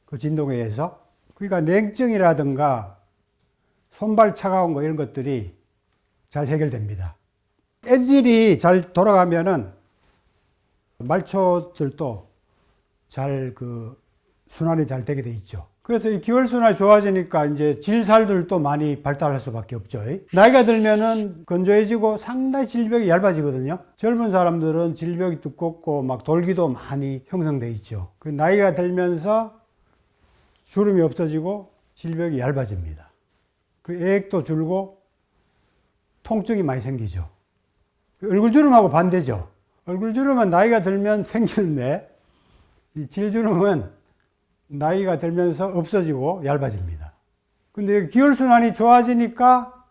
그 진동에 의해서. 그러니까 냉증이라든가 손발 차가운 거 이런 것들이 잘 해결됩니다. 엔진이 잘 돌아가면은 말초들도 잘 순환이 잘 되게 돼 있죠. 그래서 이 기혈순환이 좋아지니까 이제 질살들도 많이 발달할 수밖에 없죠. 나이가 들면은 건조해지고 상당히 질벽이 얇아지거든요. 젊은 사람들은 질벽이 두껍고 막 돌기도 많이 형성돼 있죠. 그 나이가 들면서 주름이 없어지고 질벽이 얇아집니다. 그 애액도 줄고 통증이 많이 생기죠. 얼굴주름하고 반대죠. 얼굴주름은 나이가 들면 생기는데 이 질주름은 나이가 들면서 없어지고 얇아집니다. 근데 기혈순환이 좋아지니까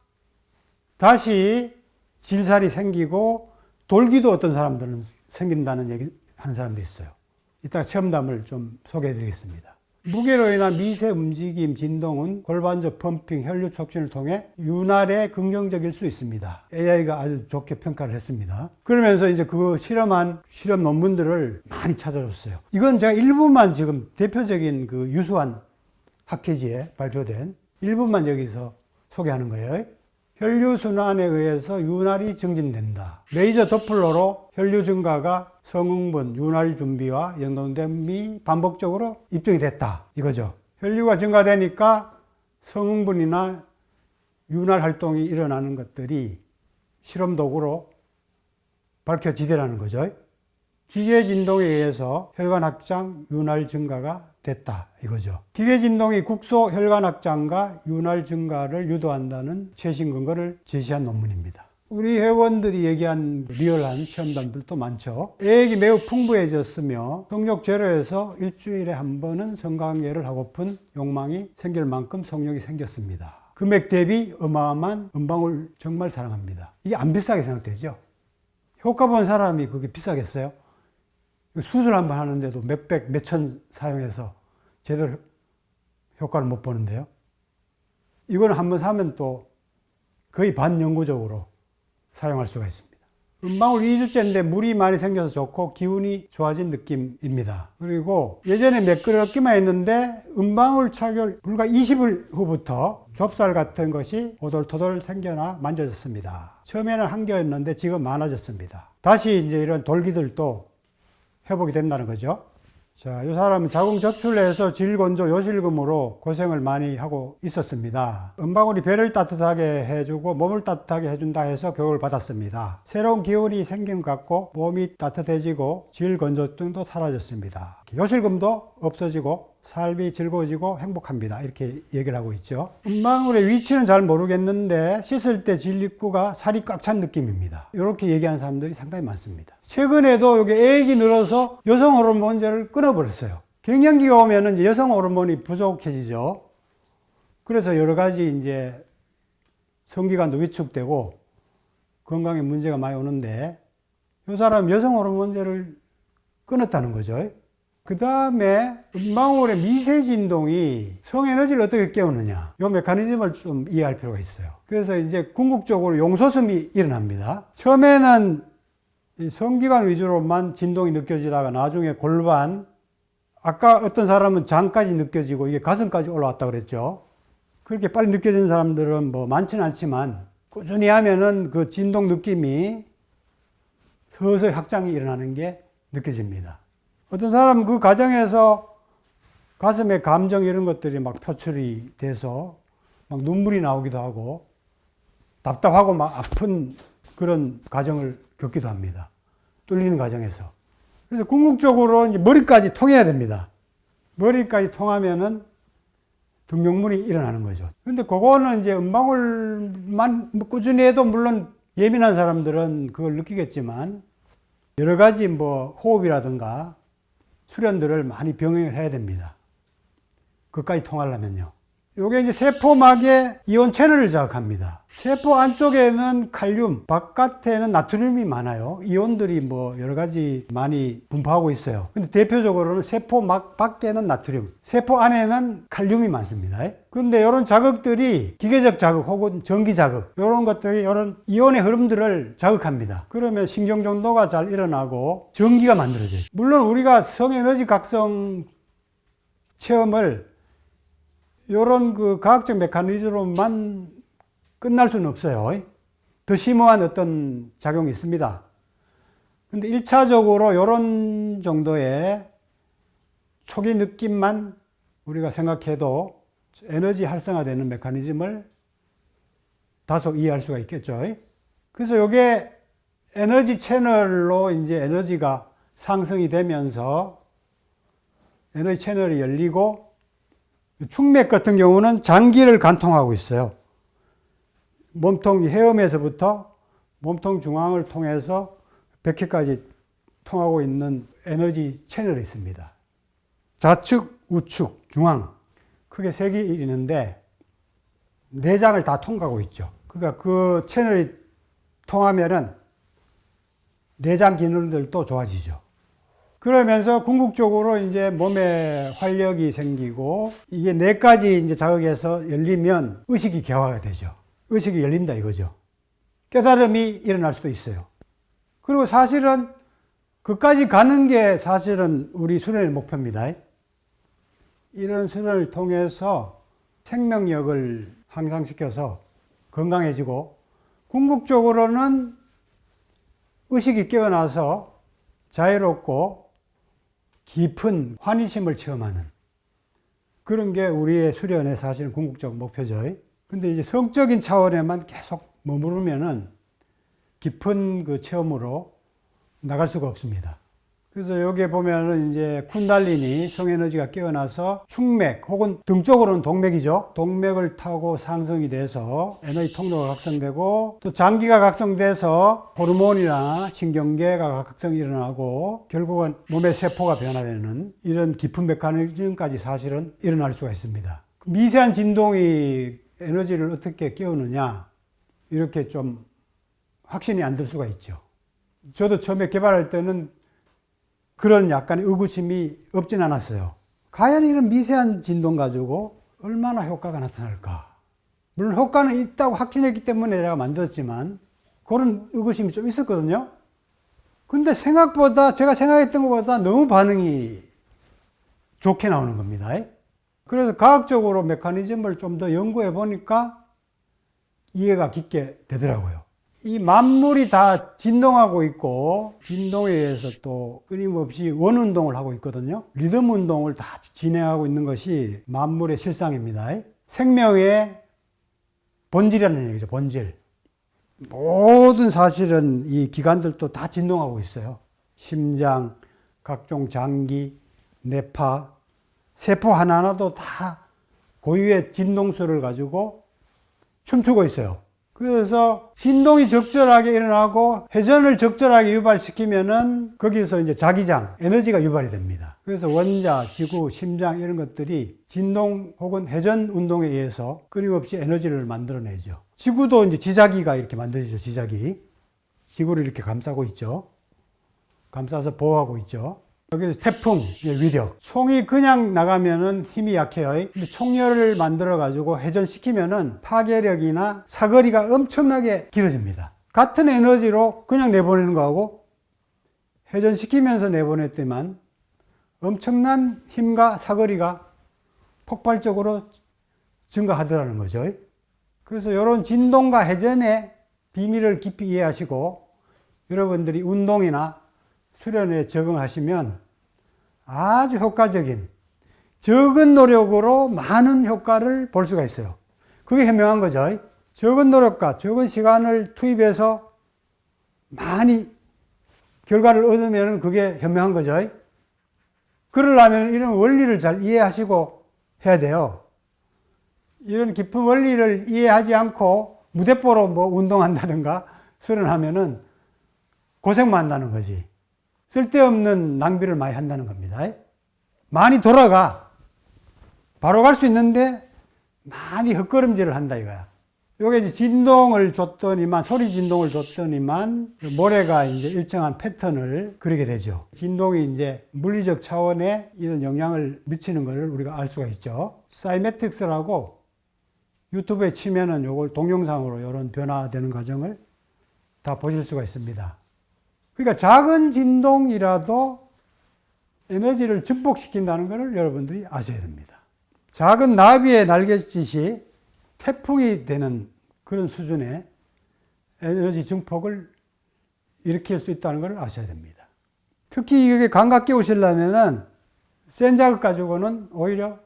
다시 질살이 생기고 돌기도 어떤 사람들은 생긴다는 얘기 하는 사람도 있어요. 이따가 체험담을 좀 소개해 드리겠습니다. 무게로 인한 미세 움직임, 진동은 골반적 펌핑, 혈류 촉진을 통해 윤활에 긍정적일 수 있습니다. AI가 아주 좋게 평가를 했습니다. 그러면서 이제 그 실험 논문들을 많이 찾아줬어요. 이건 제가 일부만 지금 대표적인 그 유수한 학회지에 발표된 일부만 여기서 소개하는 거예요. 혈류순환에 의해서 윤활이 증진된다. 레이저 도플러로 혈류 증가가 성응분, 윤활 준비와 연동됨이 반복적으로 입증이 됐다. 이거죠. 혈류가 증가되니까 성응분이나 윤활 활동이 일어나는 것들이 실험 도구로 밝혀지더라는 거죠. 기계 진동에 의해서 혈관 확장, 윤활 증가가 됐다. 이거죠. 기계 진동이 국소 혈관 확장과 윤활 증가를 유도한다는 최신 근거를 제시한 논문입니다. 우리 회원들이 얘기한 리얼한 체험담들도 많죠. 애액이 매우 풍부해졌으며 성욕 제로에서 일주일에 한 번은 성관계를 하고픈 욕망이 생길 만큼 성욕이 생겼습니다. 금액 대비 어마어마한 은방울 정말 사랑합니다. 이게 안 비싸게 생각되죠. 효과 본 사람이 그게 비싸겠어요? 수술 한번 하는데도 몇백, 몇천 사용해서 제대로 효과를 못 보는데요. 이거는 한번 사면 또 거의 반영구적으로 사용할 수가 있습니다. 은방울 2주째인데 물이 많이 생겨서 좋고 기운이 좋아진 느낌입니다. 그리고 예전에 매끄럽기만 했는데 은방울 착용 불과 20일 후부터 좁쌀 같은 것이 오돌토돌 생겨나 만져졌습니다. 처음에는 한 개였는데 지금 많아졌습니다. 다시 이제 이런 돌기들도 회복이 된다는 거죠. 자, 이 사람은 자궁적출해서 질건조 요실금으로 고생을 많이 하고 있었습니다. 은방울이 배를 따뜻하게 해주고 몸을 따뜻하게 해준다 해서 교육을 받았습니다. 새로운 기운이 생긴 것 같고 몸이 따뜻해지고 질건조증도 사라졌습니다. 요실금도 없어지고 삶이 즐거워지고 행복합니다. 이렇게 얘기를 하고 있죠. 은방울의 위치는 잘 모르겠는데 씻을 때 질 입구가 살이 꽉 찬 느낌입니다. 이렇게 얘기하는 사람들이 상당히 많습니다. 최근에도 여기 애액이 늘어서 여성 호르몬제를 끊어버렸어요. 갱년기가 오면은 이제 여성 호르몬이 부족해지죠. 그래서 여러 가지 이제 성기관도 위축되고 건강에 문제가 많이 오는데 이 사람 여성 호르몬제를 끊었다는 거죠. 그 다음에 은방울의 미세 진동이 성에너지를 어떻게 깨우느냐. 이 메커니즘을 좀 이해할 필요가 있어요. 그래서 이제 궁극적으로 용소숨이 일어납니다. 처음에는 성기관 위주로만 진동이 느껴지다가 나중에 골반, 아까 어떤 사람은 장까지 느껴지고 이게 가슴까지 올라왔다 그랬죠. 그렇게 빨리 느껴지는 사람들은 뭐 많지는 않지만 꾸준히 하면은 그 진동 느낌이 서서히 확장이 일어나는 게 느껴집니다. 어떤 사람은 그 과정에서 가슴의 감정 이런 것들이 막 표출이 돼서 막 눈물이 나오기도 하고 답답하고 막 아픈 그런 과정을 겪기도 합니다. 뚫리는 과정에서. 그래서 궁극적으로 이제 머리까지 통해야 됩니다. 머리까지 통하면은 등용문이 일어나는 거죠. 근데 그거는 이제 은방울만 꾸준히 해도 물론 예민한 사람들은 그걸 느끼겠지만 여러 가지 뭐 호흡이라든가 수련들을 많이 병행을 해야 됩니다. 그까지 통하려면요. 요게 이제 세포막의 이온 채널을 자극합니다. 세포 안쪽에는 칼륨, 바깥에는 나트륨이 많아요. 이온들이 뭐 여러 가지 많이 분포하고 있어요. 근데 대표적으로는 세포막 밖에는 나트륨, 세포 안에는 칼륨이 많습니다. 근데 이런 자극들이 기계적 자극 혹은 전기 자극, 이런 것들이 이런 이온의 흐름들을 자극합니다. 그러면 신경전도가 잘 일어나고 전기가 만들어져요. 물론 우리가 성에너지 각성 체험을 이런 그 과학적 메커니즘으로만 끝날 수는 없어요. 더 심오한 어떤 작용이 있습니다. 근데 1차적으로 이런 정도의 초기 느낌만 우리가 생각해도 에너지 활성화되는 메커니즘을 다소 이해할 수가 있겠죠. 그래서 이게 에너지 채널로 이제 에너지가 상승이 되면서 에너지 채널이 열리고 축맥 같은 경우는 장기를 관통하고 있어요. 몸통 헤엄에서부터 몸통 중앙을 통해서 백회까지 통하고 있는 에너지 채널이 있습니다. 좌측, 우측, 중앙 크게 세 개 있는데 내장을 다 통과하고 있죠. 그러니까 그 채널이 통하면은 내장 기능들도 좋아지죠. 그러면서 궁극적으로 이제 몸에 활력이 생기고 이게 뇌까지 이제 자극해서 열리면 의식이 개화가 되죠. 의식이 열린다 이거죠. 깨달음이 일어날 수도 있어요. 그리고 사실은 그까지 가는 게 사실은 우리 수련의 목표입니다. 이런 수련을 통해서 생명력을 향상시켜서 건강해지고 궁극적으로는 의식이 깨어나서 자유롭고 깊은 환희심을 체험하는 그런 게 우리의 수련의 사실은 궁극적 목표죠. 근데 이제 성적인 차원에만 계속 머무르면은 깊은 그 체험으로 나갈 수가 없습니다. 그래서 여기에 보면은 이제 쿤달리니 성에너지가 깨어나서 충맥 혹은 등 쪽으로는 동맥이죠. 동맥을 타고 상승이 돼서 에너지 통로가 각성되고 또 장기가 각성돼서 호르몬이나 신경계가 각성이 일어나고 결국은 몸의 세포가 변화되는 이런 깊은 메커니즘까지 사실은 일어날 수가 있습니다. 미세한 진동이 에너지를 어떻게 깨우느냐 이렇게 좀 확신이 안 들 수가 있죠. 저도 처음에 개발할 때는 그런 약간의 의구심이 없진 않았어요. 과연 이런 미세한 진동 가지고 얼마나 효과가 나타날까? 물론 효과는 있다고 확신했기 때문에 제가 만들었지만 그런 의구심이 좀 있었거든요. 근데 생각보다 제가 생각했던 것보다 너무 반응이 좋게 나오는 겁니다. 그래서 과학적으로 메커니즘을 좀 더 연구해 보니까 이해가 깊게 되더라고요. 이 만물이 다 진동하고 있고 진동에 의해서 또 끊임없이 원운동을 하고 있거든요. 리듬 운동을 다 진행하고 있는 것이 만물의 실상입니다. 생명의 본질이라는 얘기죠. 본질. 모든 사실은 이 기관들도 다 진동하고 있어요. 심장, 각종 장기, 뇌파, 세포 하나하나도 다 고유의 진동수를 가지고 춤추고 있어요. 그래서 진동이 적절하게 일어나고 회전을 적절하게 유발시키면은 거기서 이제 자기장, 에너지가 유발이 됩니다. 그래서 원자, 지구, 심장 이런 것들이 진동 혹은 회전 운동에 의해서 끊임없이 에너지를 만들어내죠. 지구도 이제 지자기가 이렇게 만들어지죠. 지자기. 지구를 이렇게 감싸고 있죠. 감싸서 보호하고 있죠. 여기서 태풍, 위력. 총이 그냥 나가면은 힘이 약해요. 근데 총열을 만들어가지고 회전시키면은 파괴력이나 사거리가 엄청나게 길어집니다. 같은 에너지로 그냥 내보내는 거하고 회전시키면서 내보냈더만 엄청난 힘과 사거리가 폭발적으로 증가하더라는 거죠. 그래서 이런 진동과 회전의 비밀을 깊이 이해하시고 여러분들이 운동이나 수련에 적응하시면 아주 효과적인 적은 노력으로 많은 효과를 볼 수가 있어요. 그게 현명한 거죠. 적은 노력과 적은 시간을 투입해서 많이 결과를 얻으면 그게 현명한 거죠. 그러려면 이런 원리를 잘 이해하시고 해야 돼요. 이런 깊은 원리를 이해하지 않고 무대뽀로 뭐 운동한다든가 수련하면은 고생만 한다는 거지. 쓸데없는 낭비를 많이 한다는 겁니다. 많이 돌아가. 바로 갈 수 있는데 많이 헛걸음질을 한다 이거야. 요게 이제 진동을 줬더니만, 소리 진동을 줬더니만 모래가 이제 일정한 패턴을 그리게 되죠. 진동이 이제 물리적 차원에 이런 영향을 미치는 것을 우리가 알 수가 있죠. 사이매틱스라고 유튜브에 치면은 요걸 동영상으로 이런 변화되는 과정을 다 보실 수가 있습니다. 그러니까 작은 진동이라도 에너지를 증폭시킨다는 것을 여러분들이 아셔야 됩니다. 작은 나비의 날갯짓이 태풍이 되는 그런 수준의 에너지 증폭을 일으킬 수 있다는 것을 아셔야 됩니다. 특히 이게 감각 깨우시려면은 센 자극 가지고는 오히려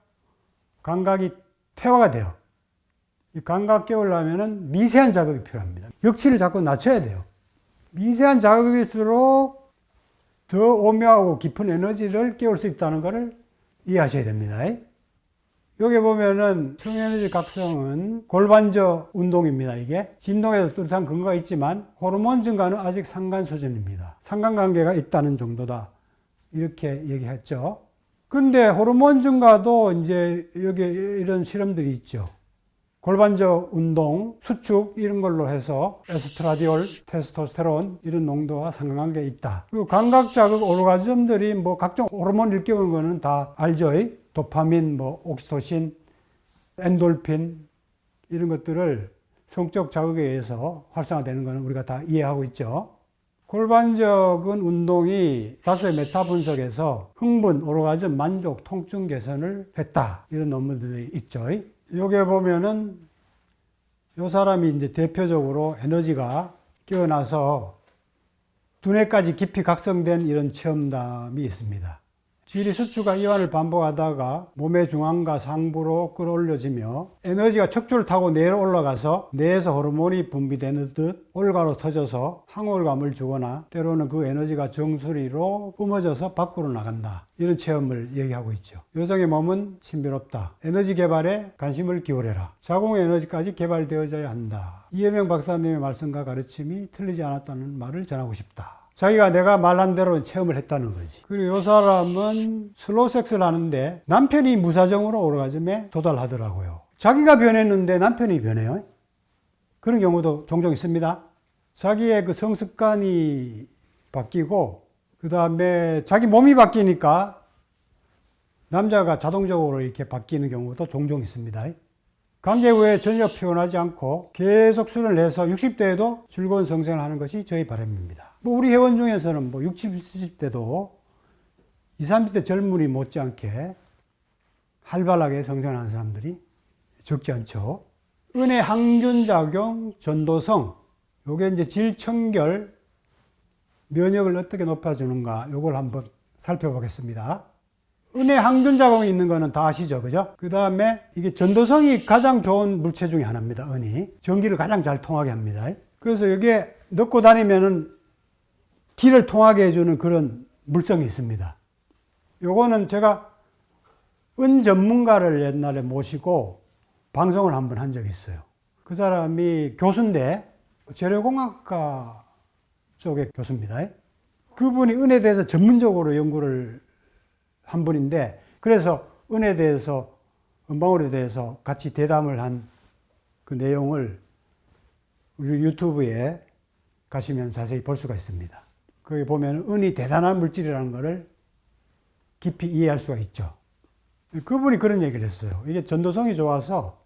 감각이 퇴화가 돼요. 이 감각 깨우려면은 미세한 자극이 필요합니다. 역치를 자꾸 낮춰야 돼요. 미세한 자극일수록 더 오묘하고 깊은 에너지를 깨울 수 있다는 것을 이해하셔야 됩니다. 여기 보면은 성에너지 각성은 골반저 운동입니다. 이게 진동에도 뚜렷한 근거가 있지만 호르몬 증가는 아직 상관 수준입니다. 상관관계가 있다는 정도다. 이렇게 얘기했죠. 근데 호르몬 증가도 이제 여기 이런 실험들이 있죠. 골반적 운동, 수축 이런 걸로 해서 에스트라디올, 테스토스테론 이런 농도와 상관관계가 있다. 그리고 감각 자극 오르가즘들이 뭐 각종 호르몬 일깨우는 거는 다 알죠. 도파민, 뭐 옥시토신, 엔돌핀 이런 것들을 성적 자극에 의해서 활성화되는 것은 우리가 다 이해하고 있죠. 골반적인 운동이 다수의 메타 분석에서 흥분, 오르가즘, 만족, 통증 개선을 했다. 이런 논문들이 있죠. 여기에 보면은 이 사람이 이제 대표적으로 에너지가 깨어나서 두뇌까지 깊이 각성된 이런 체험담이 있습니다. 지리 수축과 이완을 반복하다가 몸의 중앙과 상부로 끌어올려지며 에너지가 척추를 타고 내려 올라가서 뇌에서 호르몬이 분비되는 듯 올가로 터져서 항월감을 주거나 때로는 그 에너지가 정수리로 뿜어져서 밖으로 나간다. 이런 체험을 얘기하고 있죠. 여성의 몸은 신비롭다. 에너지 개발에 관심을 기울여라. 자궁 에너지까지 개발되어져야 한다. 이혜명 박사님의 말씀과 가르침이 틀리지 않았다는 말을 전하고 싶다. 자기가 내가 말한 대로 체험을 했다는 거지. 그리고 이 사람은 슬로우 섹스를 하는데 남편이 무사정으로 오르가즘에 도달하더라고요. 자기가 변했는데 남편이 변해요. 그런 경우도 종종 있습니다. 자기의 그 성습관이 바뀌고 그 다음에 자기 몸이 바뀌니까 남자가 자동적으로 이렇게 바뀌는 경우도 종종 있습니다. 관계 후에 전혀 피곤하지 않고 계속 술을 내서 60대에도 즐거운 성생을 하는 것이 저희 바람입니다. 뭐 우리 회원 중에서는 뭐 60, 70대도 20, 30대 젊은이 못지않게 활발하게 성생을 하는 사람들이 적지 않죠. 은혜 항균작용, 전도성, 요게 이제 질청결, 면역을 어떻게 높여주는가, 요걸 한번 살펴보겠습니다. 은혜 항균 작용이 있는 거는 다 아시죠? 그죠? 그 다음에 이게 전도성이 가장 좋은 물체 중에 하나입니다. 은이. 전기를 가장 잘 통하게 합니다. 그래서 이게 넣고 다니면은 기를 통하게 해주는 그런 물성이 있습니다. 요거는 제가 은 전문가를 옛날에 모시고 방송을 한번 한 적이 있어요. 그 사람이 교수인데 재료공학과 쪽의 교수입니다. 그분이 은에 대해서 전문적으로 연구를 한 분인데, 그래서 은에 대해서, 은방울에 대해서 같이 대담을 한 그 내용을 우리 유튜브에 가시면 자세히 볼 수가 있습니다. 거기 보면 은이 대단한 물질이라는 것을 깊이 이해할 수가 있죠. 그분이 그런 얘기를 했어요. 이게 전도성이 좋아서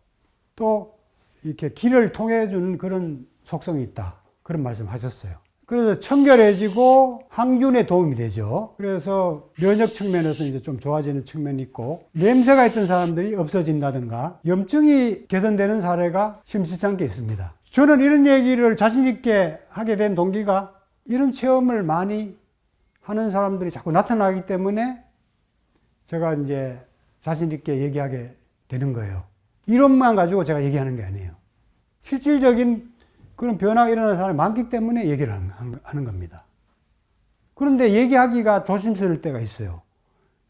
또 이렇게 기를 통해주는 그런 속성이 있다. 그런 말씀 하셨어요. 그래서 청결해지고 항균에 도움이 되죠. 그래서 면역 측면에서 이제 좀 좋아지는 측면이 있고, 냄새가 있던 사람들이 없어진다든가 염증이 개선되는 사례가 심심치 않게 있습니다. 저는 이런 얘기를 자신 있게 하게 된 동기가 이런 체험을 많이 하는 사람들이 자꾸 나타나기 때문에 제가 이제 자신 있게 얘기하게 되는 거예요. 이론만 가지고 제가 얘기하는 게 아니에요. 실질적인 그런 변화가 일어나는 사람이 많기 때문에 얘기를 하는 겁니다. 그런데 얘기하기가 조심스러울 때가 있어요.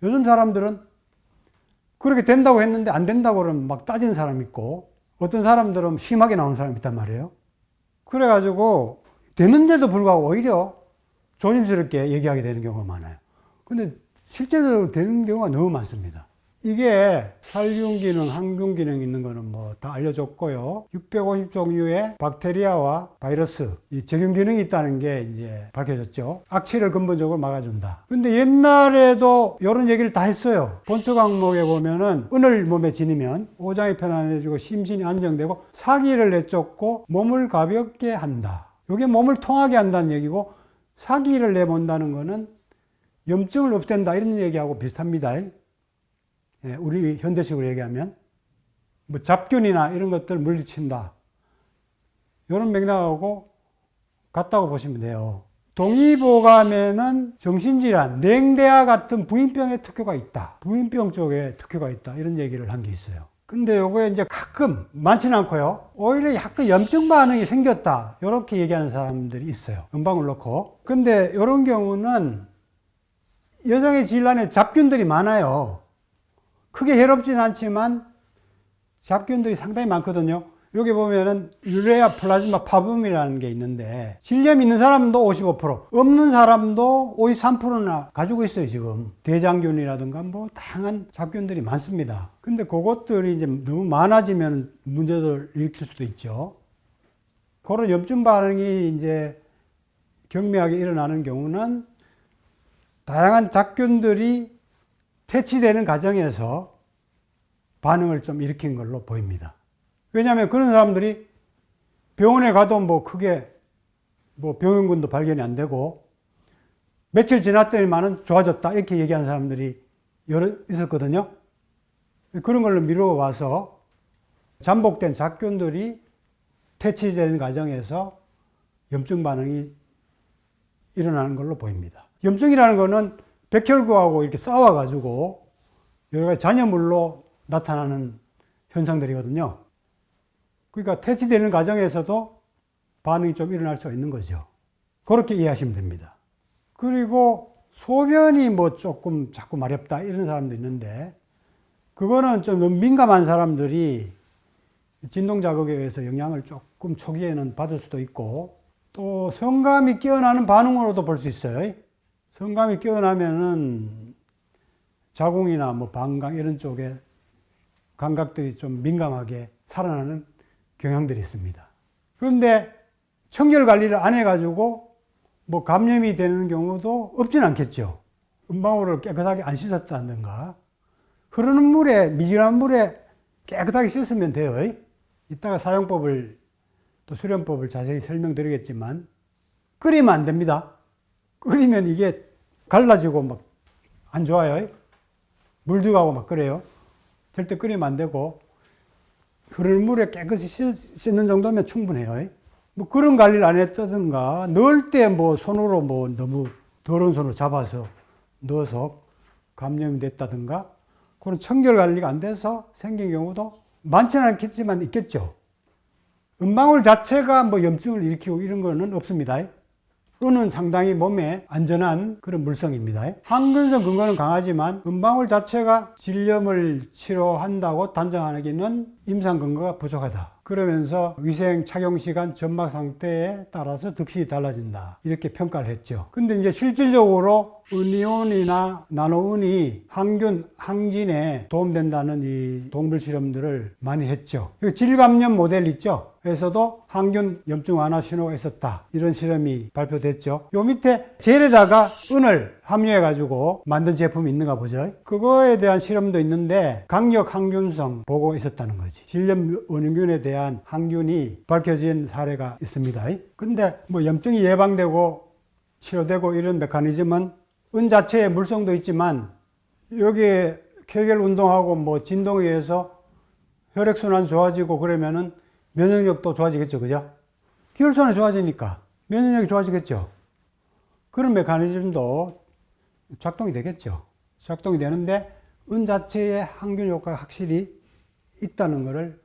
요즘 사람들은 그렇게 된다고 했는데 안 된다고 그러면 막 따지는 사람이 있고, 어떤 사람들은 심하게 나오는 사람이 있단 말이에요. 그래가지고 되는데도 불구하고 오히려 조심스럽게 얘기하게 되는 경우가 많아요. 근데 실제로 되는 경우가 너무 많습니다. 이게 살균 기능, 항균 기능 있는 거는 뭐 다 알려졌고요. 650종류의 박테리아와 바이러스, 이 적용 기능이 있다는 게 이제 밝혀졌죠. 악취를 근본적으로 막아준다. 근데 옛날에도 이런 얘기를 다 했어요. 본초 강목에 보면은 은을 몸에 지니면 오장이 편안해지고 심신이 안정되고 사기를 내쫓고 몸을 가볍게 한다. 이게 몸을 통하게 한다는 얘기고, 사기를 내본다는 거는 염증을 없앤다 이런 얘기하고 비슷합니다. 우리 현대식으로 얘기하면 뭐 잡균이나 이런 것들 물리친다, 이런 맥락하고 같다고 보시면 돼요. 동의보감에는 정신질환, 냉대와 같은 부인병의 특효가 있다, 부인병 쪽에 특효가 있다, 이런 얘기를 한 게 있어요. 근데 요거에 이제 가끔, 많지는 않고요, 오히려 약간 염증 반응이 생겼다, 이렇게 얘기하는 사람들이 있어요. 은방울 넣고. 근데 이런 경우는 여성의 질환에 잡균들이 많아요. 크게 해롭진 않지만 잡균들이 상당히 많거든요. 여기 보면은 유레아 플라즈마 파붐이라는 게 있는데 질염 있는 사람도 55%, 없는 사람도 53%나 가지고 있어요, 지금. 대장균이라든가 뭐 다양한 잡균들이 많습니다. 근데 그것들이 이제 너무 많아지면 문제를 일으킬 수도 있죠. 그런 염증 반응이 이제 경미하게 일어나는 경우는 다양한 잡균들이 퇴치되는 과정에서 반응을 좀 일으킨 걸로 보입니다. 왜냐하면 그런 사람들이 병원에 가도 뭐 크게 뭐 병원군도 발견이 안 되고 며칠 지났더니만은 좋아졌다 이렇게 얘기하는 사람들이 여러 있었거든요. 그런 걸로 미뤄와서 잠복된 잡균들이 퇴치되는 과정에서 염증 반응이 일어나는 걸로 보입니다. 염증이라는 거는 백혈구하고 이렇게 싸워가지고 여러 가지 잔여물로 나타나는 현상들이거든요. 그러니까 퇴치되는 과정에서도 반응이 좀 일어날 수 있는 거죠. 그렇게 이해하시면 됩니다. 그리고 소변이 뭐 조금 자꾸 마렵다 이런 사람도 있는데 그거는 좀 너무 민감한 사람들이 진동 자극에 의해서 영향을 조금 초기에는 받을 수도 있고 또 성감이 깨어나는 반응으로도 볼 수 있어요. 성감이 깨어나면은 자궁이나 뭐 방광 이런 쪽에 감각들이 좀 민감하게 살아나는 경향들이 있습니다. 그런데 청결 관리를 안 해가지고 뭐 감염이 되는 경우도 없진 않겠죠. 음방울을 깨끗하게 안 씻었다든가 흐르는 물에 미지근한 물에 깨끗하게 씻으면 돼요. 이따가 사용법을 또 수련법을 자세히 설명드리겠지만 끓이면 안 됩니다. 끓이면 이게 갈라지고 막 안 좋아요. 물들어가고 막 그래요. 절대 끓이면 안 되고 흐르는 물에 깨끗이 씻는 정도면 충분해요. 뭐 그런 관리를 안 했다든가 넣을 때 뭐 손으로 뭐 너무 더러운 손으로 잡아서 넣어서 감염이 됐다든가 그런 청결 관리가 안 돼서 생긴 경우도 많지는 않겠지만 있겠죠. 음방울 자체가 뭐 염증을 일으키고 이런 거는 없습니다. 은은 상당히 몸에 안전한 그런 물성입니다. 항균성 근거는 강하지만 음방울 자체가 질염을 치료한다고 단정하기는 임상 근거가 부족하다. 그러면서 위생 착용 시간, 점막 상태에 따라서 득실이 달라진다. 이렇게 평가를 했죠. 근데 이제 실질적으로 은이온이나 나노은이 항균, 항진에 도움된다는 이 동물 실험들을 많이 했죠. 질감염 모델 있죠. 에서도 항균 염증 완화 신호가 있었다. 이런 실험이 발표됐죠. 요 밑에 젤에다가 은을 함유해가지고 만든 제품이 있는가 보죠. 그거에 대한 실험도 있는데 강력 항균성 보고가 있었다는 거지. 질염 원인균에 대한 항균이 밝혀진 사례가 있습니다. 근데 뭐 염증이 예방되고 치료되고 이런 메커니즘은 은 자체의 물성도 있지만 여기에 케겔 운동하고 뭐 진동에 의해서 혈액순환 좋아지고 그러면은 면역력도 좋아지겠죠. 그죠? 기혈순환이 좋아지니까 면역력이 좋아지겠죠. 그런 메커니즘도 작동이 되겠죠. 작동이 되는데 은 자체의 항균 효과가 확실히 있다는 것을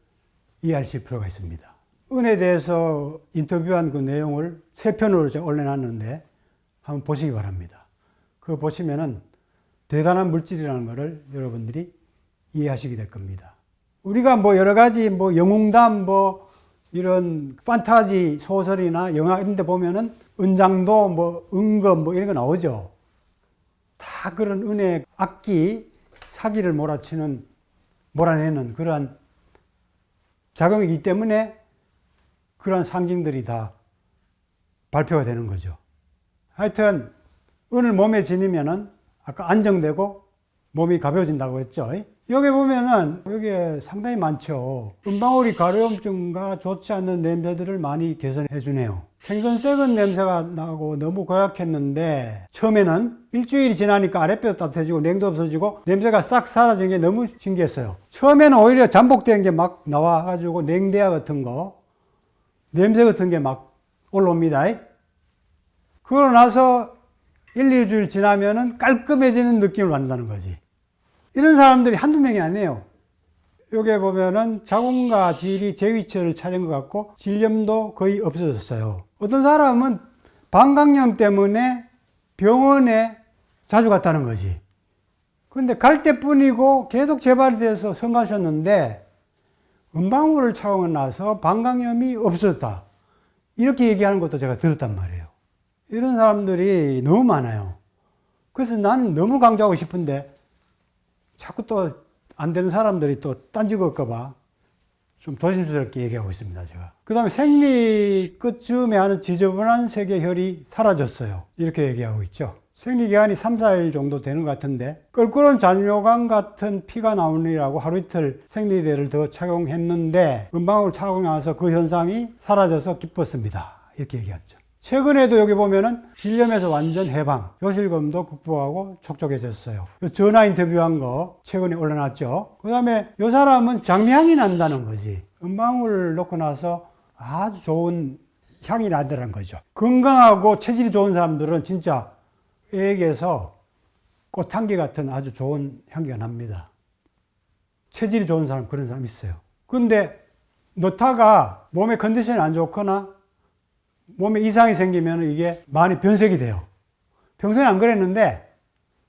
이해하실 필요가 있습니다. 은에 대해서 인터뷰한 그 내용을 3편으로 제가 올려놨는데 한번 보시기 바랍니다. 그거 보시면은 대단한 물질이라는 것을 여러분들이 이해하시게 될 겁니다. 우리가 뭐 여러 가지 뭐 영웅담 뭐 이런 판타지 소설이나 영화 이런 데 보면은 은장도 뭐 은검 뭐 이런 거 나오죠. 다 그런 은의 악기, 사기를 몰아내는 그러한 작용이기 때문에 그러한 상징들이 다 발표가 되는 거죠. 하여튼 은을 몸에 지니면은 아까 안정되고 몸이 가벼워진다고 했죠. 여기 보면은 여기에 상당히 많죠. 은방울이 가려움증과 좋지 않는 냄새들을 많이 개선해 주네요. 생선 썩은 냄새가 나고 너무 고약했는데 처음에는 일주일이 지나니까 아랫배도 따뜻해지고 냉도 없어지고 냄새가 싹 사라진 게 너무 신기했어요. 처음에는 오히려 잠복된 게 막 나와가지고 냉대야 같은 거, 냄새 같은 게 막 올라옵니다. 그러고 나서 1~2주일 지나면은 깔끔해지는 느낌을 받는다는 거지. 이런 사람들이 한두 명이 아니에요. 여기 보면은 자궁과 질이 제 위치를 찾은 것 같고 질염도 거의 없어졌어요. 어떤 사람은 방광염 때문에 병원에 자주 갔다는 거지. 근데 갈 때뿐이고 계속 재발이 돼서 성가셨는데 은방울을 착용하고 나서 방광염이 없어졌다. 이렇게 얘기하는 것도 제가 들었단 말이에요. 이런 사람들이 너무 많아요. 그래서 나는 너무 강조하고 싶은데 자꾸 또 안 되는 사람들이 또 딴지거 올까봐 좀 조심스럽게 얘기하고 있습니다, 제가. 그 다음에 생리 끝쯤에 하는 지저분한 세계혈이 사라졌어요. 이렇게 얘기하고 있죠. 생리기간이 3, 4일 정도 되는 것 같은데 껄끄러운 잔뇨강 같은 피가 나오느라고 하루 이틀 생리대를 더 착용했는데 은방울 착용하면서 그 현상이 사라져서 기뻤습니다. 이렇게 얘기했죠. 최근에도 여기 보면은 질염에서 완전 해방, 요실금도 극복하고 촉촉해졌어요. 전화 인터뷰한 거 최근에 올려놨죠. 그 다음에 이 사람은 장미향이 난다는 거지. 은방울 넣고 나서 아주 좋은 향이 나더라는 거죠. 건강하고 체질이 좋은 사람들은 진짜 애에게서 꽃향기 같은 아주 좋은 향기가 납니다. 체질이 좋은 사람, 그런 사람 있어요. 근데 넣다가 몸의 컨디션이 안 좋거나 몸에 이상이 생기면 이게 많이 변색이 돼요. 평소에 안 그랬는데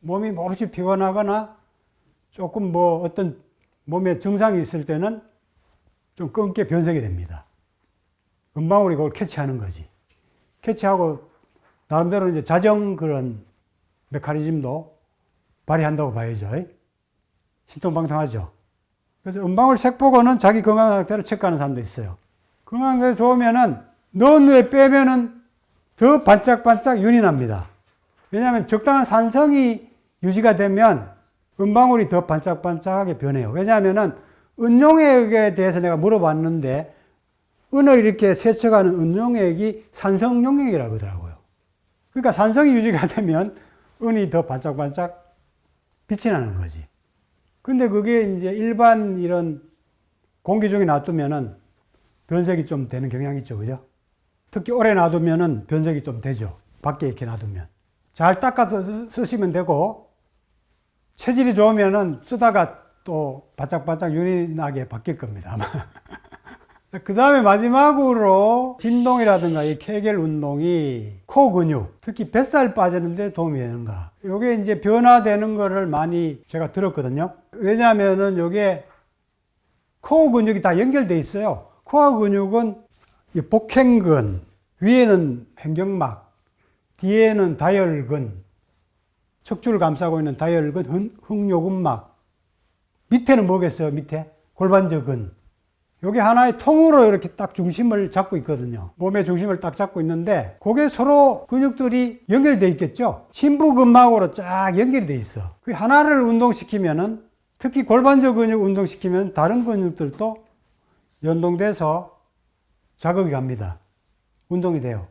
몸이 몹시 피곤하거나 조금 뭐 어떤 몸에 증상이 있을 때는 좀 끔게 변색이 됩니다. 은방울이 그걸 캐치하는 거지. 캐치하고 나름대로 이제 자정 그런 메커니즘도 발휘한다고 봐야죠. 신통방통하죠. 그래서 은방울 색보고는 자기 건강 상태를 체크하는 사람도 있어요. 건강 상태 좋으면은 넣은 후에 빼면은 더 반짝반짝 윤이 납니다. 왜냐하면 적당한 산성이 유지가 되면 은방울이 더 반짝반짝하게 변해요. 왜냐하면은 은용액에 대해서 내가 물어봤는데 은을 이렇게 세척하는 은용액이 산성용액이라고 하더라고요. 그러니까 산성이 유지가 되면 은이 더 반짝반짝 빛이 나는 거지. 근데 그게 이제 일반 이런 공기 중에 놔두면은 변색이 좀 되는 경향이 있죠. 그죠? 특히 오래 놔두면은 변색이 좀 되죠. 밖에 이렇게 놔두면. 잘 닦아서 쓰시면 되고, 체질이 좋으면은 쓰다가 또 바짝바짝 윤이 나게 바뀔 겁니다, 아마. 그 다음에 마지막으로 진동이라든가 이 케겔 운동이 코 근육, 특히 뱃살 빠지는데 도움이 되는가. 요게 이제 변화되는 거를 많이 제가 들었거든요. 왜냐하면은 요게 코 근육이 다 연결돼 있어요. 코어 근육은 이 복행근, 위에는 횡격막, 뒤에는 다혈근, 척추를 감싸고 있는 다혈근, 흑요근막, 밑에는 뭐겠어요? 밑에 골반저근. 요게 하나의 통으로 이렇게 딱 중심을 잡고 있거든요. 몸의 중심을 딱 잡고 있는데 그게 서로 근육들이 연결돼 있겠죠. 심부근막으로 쫙 연결돼 있어. 그 하나를 운동시키면은, 특히 골반저 근육 운동시키면 다른 근육들도 연동돼서 자극이 갑니다. 운동이 돼요.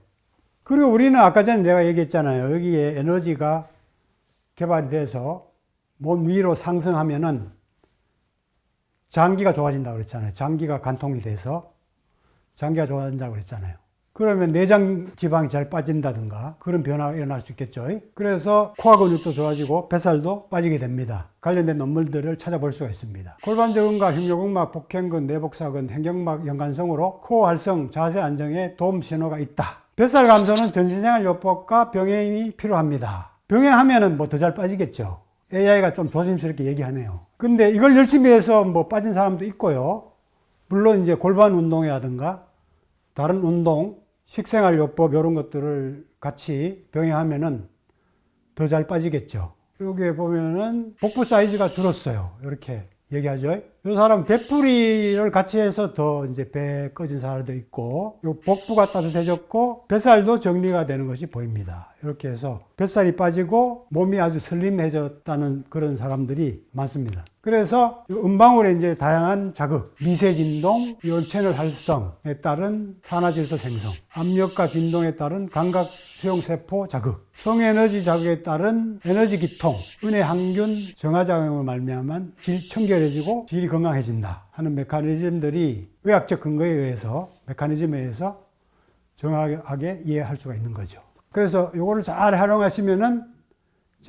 그리고 우리는 아까 전에 내가 얘기했잖아요. 여기에 에너지가 개발이 돼서 몸 위로 상승하면은 장기가 좋아진다고 그랬잖아요. 장기가 관통이 돼서 장기가 좋아진다고 그랬잖아요. 그러면 내장 지방이 잘 빠진다든가 그런 변화가 일어날 수 있겠죠. 그래서 코어 근육도 좋아지고 뱃살도 빠지게 됩니다. 관련된 논문들을 찾아볼 수가 있습니다. 골반저근과 흉요근막, 복행근, 내복사근, 횡격막 연관성으로 코어 활성, 자세 안정에 도움 신호가 있다. 뱃살 감소는 전신생활요법과 병행이 필요합니다. 병행하면은 뭐 더 잘 빠지겠죠. AI가 좀 조심스럽게 얘기하네요. 근데 이걸 열심히 해서 뭐 빠진 사람도 있고요. 물론 이제 골반 운동이라든가 다른 운동, 식생활요법 이런 것들을 같이 병행하면은 더 잘 빠지겠죠. 여기에 보면은 복부 사이즈가 줄었어요. 이렇게 얘기하죠. 이 사람 배풀이를 같이 해서 더 이제 배 꺼진 사람도 있고, 요 복부가 따뜻해졌고, 뱃살도 정리가 되는 것이 보입니다. 이렇게 해서 뱃살이 빠지고 몸이 아주 슬림해졌다는 그런 사람들이 많습니다. 그래서 은방울에 이제 다양한 자극, 미세 진동, 이온 채널 활성에 따른 산화질소 생성, 압력과 진동에 따른 감각 수용 세포 자극, 성에너지 자극에 따른 에너지 기통, 은의 항균 정화작용을 말미암은 질 청결해지고 질이 건강해진다 하는 메커니즘들이 의학적 근거에 의해서, 메커니즘에 의해서 정확하게 이해할 수가 있는 거죠. 그래서 이거를 잘 활용하시면은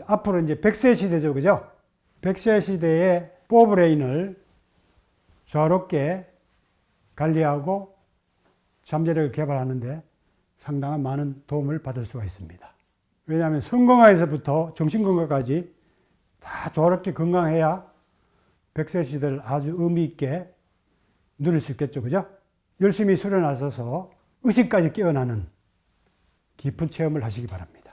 앞으로 이제 100세 시대죠, 그죠? 100세 시대에 포브레인을 조화롭게 관리하고 잠재력을 개발하는데 상당한 많은 도움을 받을 수가 있습니다. 왜냐하면 성건강에서부터 정신건강까지 다 조화롭게 건강해야 100세 시대를 아주 의미 있게 누릴 수 있겠죠. 그죠? 열심히 수련에 나서서 의식까지 깨어나는 깊은 체험을 하시기 바랍니다.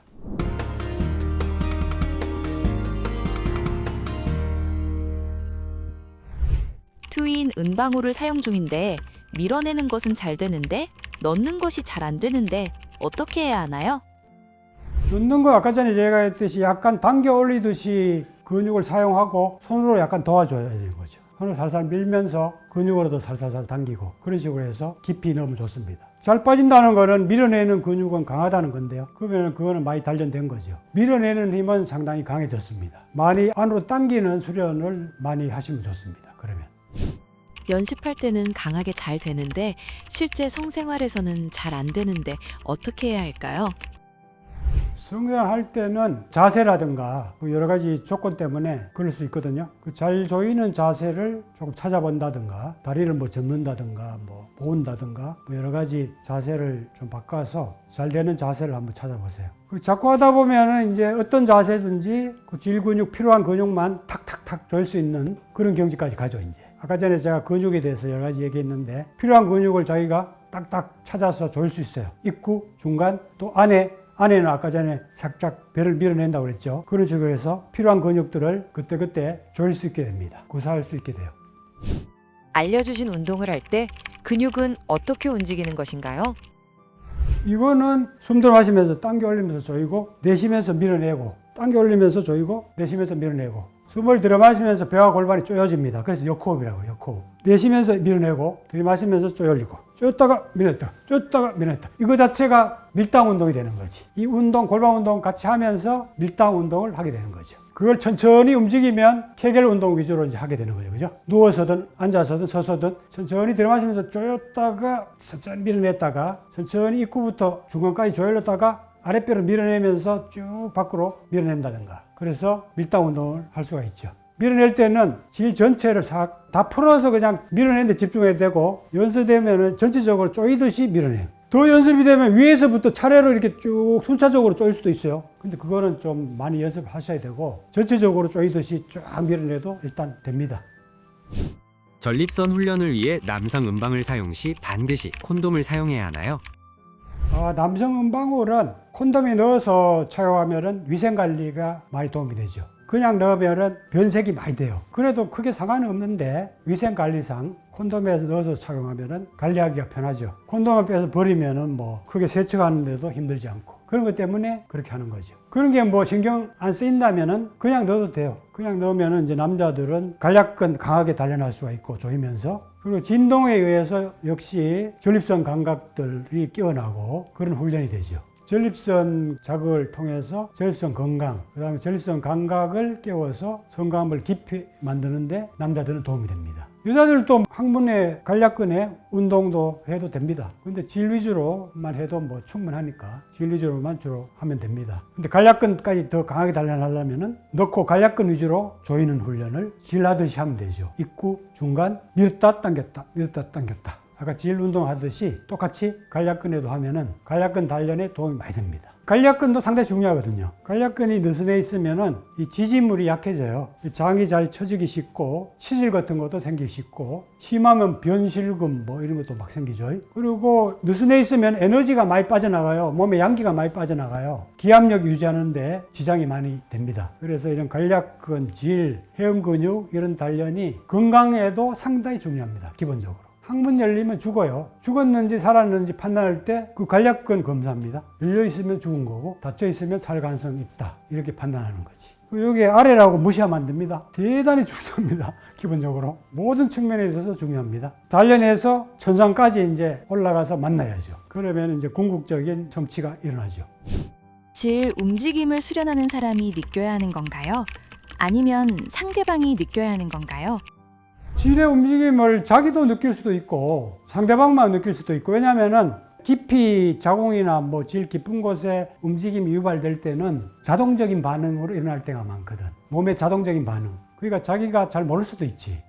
트윈 은방울을 사용 중인데 밀어내는 것은 잘 되는데 넣는 것이 잘 안 되는데 어떻게 해야 하나요? 넣는 거 아까 전에 제가 했듯이 약간 당겨 올리듯이 근육을 사용하고 손으로 약간 도와줘야 되는 거죠. 손으로 살살 밀면서 근육으로도 살살살 당기고 그런 식으로 해서 깊이 넣으면 좋습니다. 잘 빠진다는 거는 밀어내는 근육은 강하다는 건데요. 그러면 그거는 많이 단련된 거죠. 밀어내는 힘은 상당히 강해졌습니다. 많이 안으로 당기는 수련을 많이 하시면 좋습니다. 그러면. 연습할 때는 강하게 잘 되는데 실제 성생활에서는 잘 안 되는데 어떻게 해야 할까요? 성장할 때는 자세라든가 여러 가지 조건 때문에 그럴 수 있거든요. 그 잘 조이는 자세를 조금 찾아본다든가 다리를 뭐 접는다든가 뭐 모은다든가 뭐 여러 가지 자세를 좀 바꿔서 잘 되는 자세를 한번 찾아보세요. 자꾸 하다 보면은 이제 어떤 자세든지 그 질 근육 필요한 근육만 탁탁탁 조일 수 있는 그런 경지까지 가죠. 이제 아까 전에 제가 근육에 대해서 여러 가지 얘기했는데 필요한 근육을 자기가 딱딱 찾아서 조일 수 있어요. 입구, 중간, 또 안에는 아까 전에 살짝 배를 밀어낸다고 그랬죠. 그런 식으로 해서 필요한 근육들을 그때그때 조일 수 있게 됩니다. 구사할 수 있게 돼요. 알려주신 운동을 할 때 근육은 어떻게 움직이는 것인가요? 이거는 숨 들어마시면서 당겨 올리면서 조이고 내쉬면서 밀어내고 당겨 올리면서 조이고 내쉬면서 밀어내고 숨을 들어마시면서 배와 골반이 조여집니다. 그래서 역호흡이라고 해요. 역호흡. 내쉬면서 밀어내고 들이마시면서 조여올리고 조였다가 밀었다 조였다가 밀었다. 이거 자체가 밀당 운동이 되는 거지. 이 운동 골반 운동 같이 하면서 밀당 운동을 하게 되는 거죠. 그걸 천천히 움직이면 케겔 운동 위주로 이제 하게 되는 거죠. 그죠? 누워서든 앉아서든 서서든 천천히 들어마시면서 조였다가 천천히 밀어냈다가 천천히 입구부터 중간까지 조여올렸다가 아랫배를 밀어내면서 쭉 밖으로 밀어낸다든가. 그래서 밀당 운동을 할 수가 있죠. 밀어낼 때는 질 전체를 다 풀어서 그냥 밀어내는 데 집중해야 되고 연습되면 전체적으로 쪼이듯이 밀어내요. 더 연습이 되면 위에서부터 차례로 이렇게 쭉 순차적으로 쪼일 수도 있어요. 근데 그거는 좀 많이 연습을 하셔야 되고 전체적으로 쪼이듯이 쫙 밀어내도 일단 됩니다. 전립선 훈련을 위해 남성 음방을 사용 시 반드시 콘돔을 사용해야 하나요? 남성 음방울은 콘돔에 넣어서 착용하면 위생관리가 많이 도움이 되죠. 그냥 넣으면 변색이 많이 돼요. 그래도 크게 상관은 없는데 위생관리상 콘돔에 넣어서 착용하면 관리하기가 편하죠. 콘돔을 빼서 버리면 뭐 크게 세척하는데도 힘들지 않고 그런 것 때문에 그렇게 하는 거죠. 그런 게 뭐 신경 안 쓰인다면은 그냥 넣어도 돼요. 그냥 넣으면은 이제 남자들은 관략근 강하게 단련할 수가 있고 조이면서 그리고 진동에 의해서 역시 전립선 감각들이 깨어나고 그런 훈련이 되죠. 전립선 자극을 통해서 전립선 건강, 그 다음에 전립선 감각을 깨워서 성감을 깊이 만드는데 남자들은 도움이 됩니다. 여자들도 항문에 관략근에 운동도 해도 됩니다. 근데 질 위주로만 해도 뭐 충분하니까 질 위주로만 주로 하면 됩니다. 근데 관략근까지 더 강하게 단련하려면은 넣고 관략근 위주로 조이는 훈련을 질 하듯이 하면 되죠. 입구, 중간, 밀었다 당겼다, 밀었다 당겼다. 아까 질 운동 하듯이 똑같이 관략근에도 하면은 관략근 단련에 도움이 많이 됩니다. 관략근도 상당히 중요하거든요. 관략근이 느슨해 있으면은 이 지지물이 약해져요. 장이 잘 처지기 쉽고 치질 같은 것도 생기기 쉽고 심하면 변실금 뭐 이런 것도 막 생기죠. 그리고 느슨해 있으면 에너지가 많이 빠져나가요. 몸에 양기가 많이 빠져나가요. 기압력 유지하는데 지장이 많이 됩니다. 그래서 이런 관략근, 질, 해음근육 이런 단련이 건강에도 상당히 중요합니다. 기본적으로. 항문 열리면 죽어요. 죽었는지 살았는지 판단할 때 그 관략근 검사합니다. 열려 있으면 죽은 거고 닫혀 있으면 살 가능성이 있다. 이렇게 판단하는 거지. 여기 아래라고 무시하면 안 됩니다. 대단히 중요합니다. 기본적으로 모든 측면에 있어서 중요합니다. 단련해서 천상까지 이제 올라가서 만나야죠. 그러면 이제 궁극적인 성취가 일어나죠. 질 움직임을 수련하는 사람이 느껴야 하는 건가요? 아니면 상대방이 느껴야 하는 건가요? 질의 움직임을 자기도 느낄 수도 있고 상대방만 느낄 수도 있고 왜냐하면은 깊이 자궁이나 뭐 질 깊은 곳에 움직임이 유발될 때는 자동적인 반응으로 일어날 때가 많거든. 몸의 자동적인 반응. 그러니까 자기가 잘 모를 수도 있지.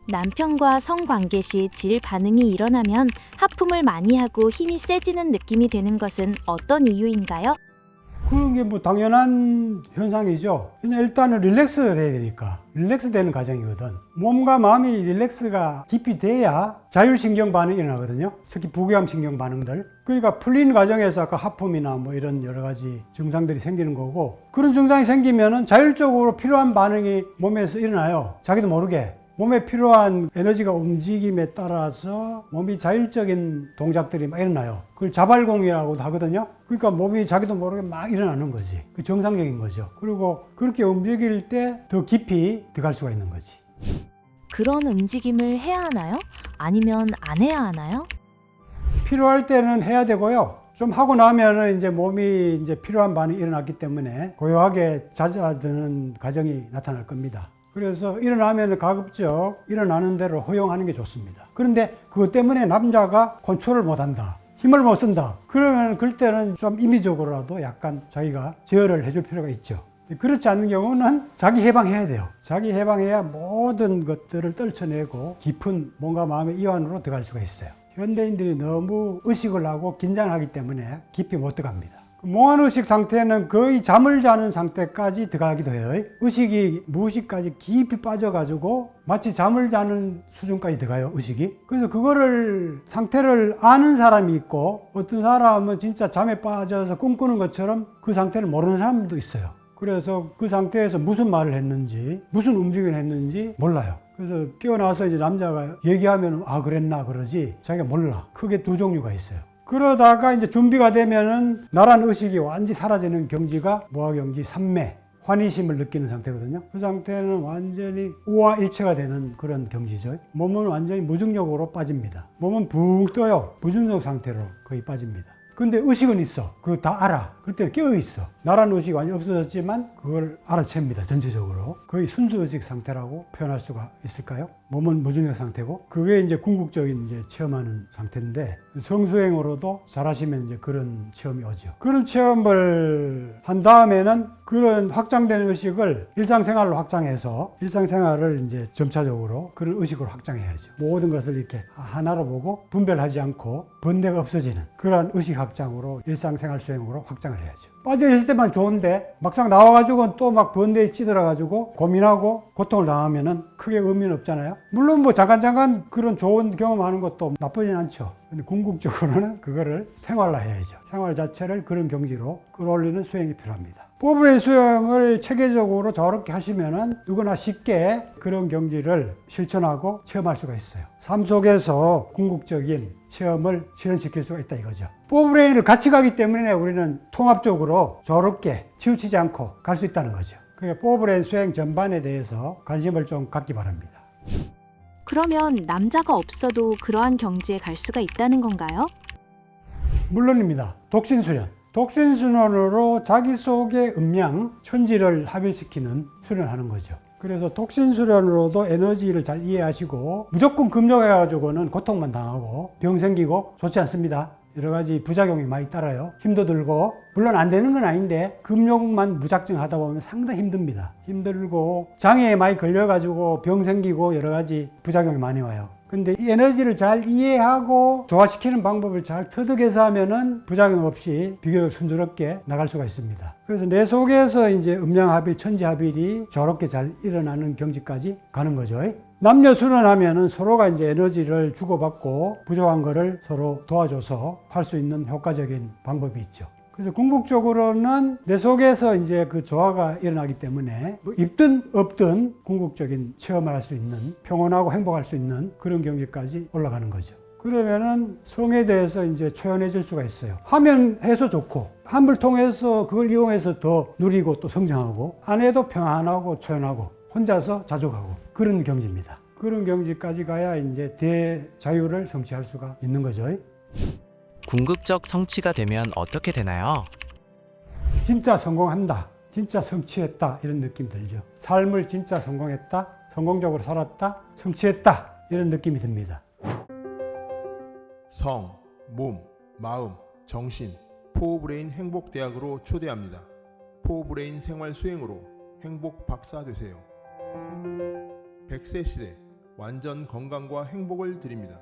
남편과 성관계 시 질 반응이 일어나면 하품을 많이 하고 힘이 세지는 느낌이 드는 것은 어떤 이유인가요? 그런 게 뭐 당연한 현상이죠. 그냥 일단은 릴렉스 돼야 되니까. 릴렉스 되는 과정이거든. 몸과 마음이 릴렉스가 깊이 돼야 자율신경 반응이 일어나거든요. 특히 부교감 신경 반응들. 그러니까 풀리는 과정에서 아까 하품이나 뭐 이런 여러 가지 증상들이 생기는 거고, 그런 증상이 생기면은 자율적으로 필요한 반응이 몸에서 일어나요. 자기도 모르게. 몸에 필요한 에너지가 움직임에 따라서 몸이 자율적인 동작들이 막 일어나요. 그걸 자발공이라고도 하거든요. 그러니까 몸이 자기도 모르게 막 일어나는 거지. 그 정상적인 거죠. 그리고 그렇게 움직일 때 더 깊이 들어갈 수가 있는 거지. 그런 움직임을 해야 하나요? 아니면 안 해야 하나요? 필요할 때는 해야 되고요. 좀 하고 나면은 이제 몸이 이제 필요한 반응이 일어났기 때문에 고요하게 잦아드는 과정이 나타날 겁니다. 그래서 일어나면 가급적 일어나는 대로 허용하는 게 좋습니다. 그런데 그것 때문에 남자가 컨트롤을 못한다, 힘을 못 쓴다, 그러면 그때는 좀 임의적으로라도 약간 자기가 제어를 해줄 필요가 있죠. 그렇지 않는 경우는 자기 해방해야 돼요. 자기 해방해야 모든 것들을 떨쳐내고 깊은 몸과 마음의 이완으로 들어갈 수가 있어요. 현대인들이 너무 의식을 하고 긴장하기 때문에 깊이 못 들어갑니다. 몽환의식 상태는 거의 잠을 자는 상태까지 들어가기도 해요. 의식이 무의식까지 깊이 빠져가지고 마치 잠을 자는 수준까지 들어가요, 의식이. 그래서 그거를 상태를 아는 사람이 있고, 어떤 사람은 진짜 잠에 빠져서 꿈꾸는 것처럼 그 상태를 모르는 사람도 있어요. 그래서 그 상태에서 무슨 말을 했는지, 무슨 움직임을 했는지 몰라요. 그래서 깨어나서 이제 남자가 얘기하면 아 그랬나 그러지 자기가 몰라. 크게 두 종류가 있어요. 그러다가 이제 준비가 되면은 나란 의식이 완전히 사라지는 경지가 모화경지 3매, 환희심을 느끼는 상태거든요. 그 상태는 완전히 우화일체가 되는 그런 경지죠. 몸은 완전히 무중력으로 빠집니다. 몸은 붕 떠요. 무중력 상태로 거의 빠집니다. 근데 의식은 있어. 그거 다 알아. 그때 깨어 있어. 나란 의식이 완전히 없어졌지만 그걸 알아챕니다. 전체적으로. 거의 순수의식 상태라고 표현할 수가 있을까요? 몸은 무중력 상태고, 그게 이제 궁극적인 이제 체험하는 상태인데, 성수행으로도 잘하시면 이제 그런 체험이 오죠. 그런 체험을 한 다음에는 그런 확장되는 의식을 일상생활로 확장해서 일상생활을 이제 점차적으로 그런 의식으로 확장해야죠. 모든 것을 이렇게 하나로 보고 분별하지 않고 번뇌가 없어지는 그러한 의식 확장으로 일상생활 수행으로 확장을 해야죠. 빠져있을 때만 좋은데 막상 나와가지고 또 막 번뇌에 찌들어가지고 고민하고 고통을 당하면은 크게 의미는 없잖아요. 물론 뭐 잠깐 그런 좋은 경험하는 것도 나쁘진 않죠. 근데 궁극적으로는 그거를 생활화해야죠. 생활 자체를 그런 경지로 끌어올리는 수행이 필요합니다. 포브레인 수행을 체계적으로 저렇게 하시면은 누구나 쉽게 그런 경지를 실천하고 체험할 수가 있어요. 삶 속에서 궁극적인 체험을 실현시킬 수가 있다 이거죠. 포브레인을 같이 가기 때문에 우리는 통합적으로 저렇게 치우치지 않고 갈 수 있다는 거죠. 그러니까 포브레인 수행 전반에 대해서 관심을 좀 갖기 바랍니다. 그러면 남자가 없어도 그러한 경지에 갈 수가 있다는 건가요? 물론입니다. 독신수련. 독신수련으로 자기 속의 음양, 천지를 합일시키는 수련하는 거죠. 그래서 독신수련으로도 에너지를 잘 이해하시고 무조건 금욕해가지고는 고통만 당하고 병 생기고 좋지 않습니다. 여러 가지 부작용이 많이 따라요. 힘도 들고, 물론 안 되는 건 아닌데 금욕만 무작정 하다 보면 상당히 힘듭니다. 힘들고 장애에 많이 걸려가지고 병 생기고 여러 가지 부작용이 많이 와요. 근데 이 에너지를 잘 이해하고 조화시키는 방법을 잘 터득해서 하면은 부작용 없이 비교적 순조롭게 나갈 수가 있습니다. 그래서 내 속에서 이제 음양합일, 천지합일이 저렇게 잘 일어나는 경지까지 가는 거죠. 남녀 수련하면은 서로가 이제 에너지를 주고받고 부족한 거를 서로 도와줘서 할 수 있는 효과적인 방법이 있죠. 그래서 궁극적으로는 내 속에서 이제 그 조화가 일어나기 때문에 뭐 있든 없든 궁극적인 체험을 할 수 있는, 평온하고 행복할 수 있는 그런 경지까지 올라가는 거죠. 그러면은 성에 대해서 이제 초연해질 수가 있어요. 하면 해서 좋고, 함을 통해서 그걸 이용해서 더 누리고 또 성장하고, 안 해도 평안하고 초연하고, 혼자서 자족하고, 그런 경지입니다. 그런 경지까지 가야 이제 대자유를 성취할 수가 있는 거죠. 궁극적 성취가 되면 어떻게 되나요? 진짜 성공한다, 진짜 성취했다 이런 느낌 들죠. 삶을 진짜 성공했다, 성공적으로 살았다, 성취했다 이런 느낌이 듭니다. 성, 몸, 마음, 정신, 포브레인 행복대학으로 초대합니다. 포브레인 생활 수행으로 행복 박사 되세요. 100세 시대 완전 건강과 행복을 드립니다.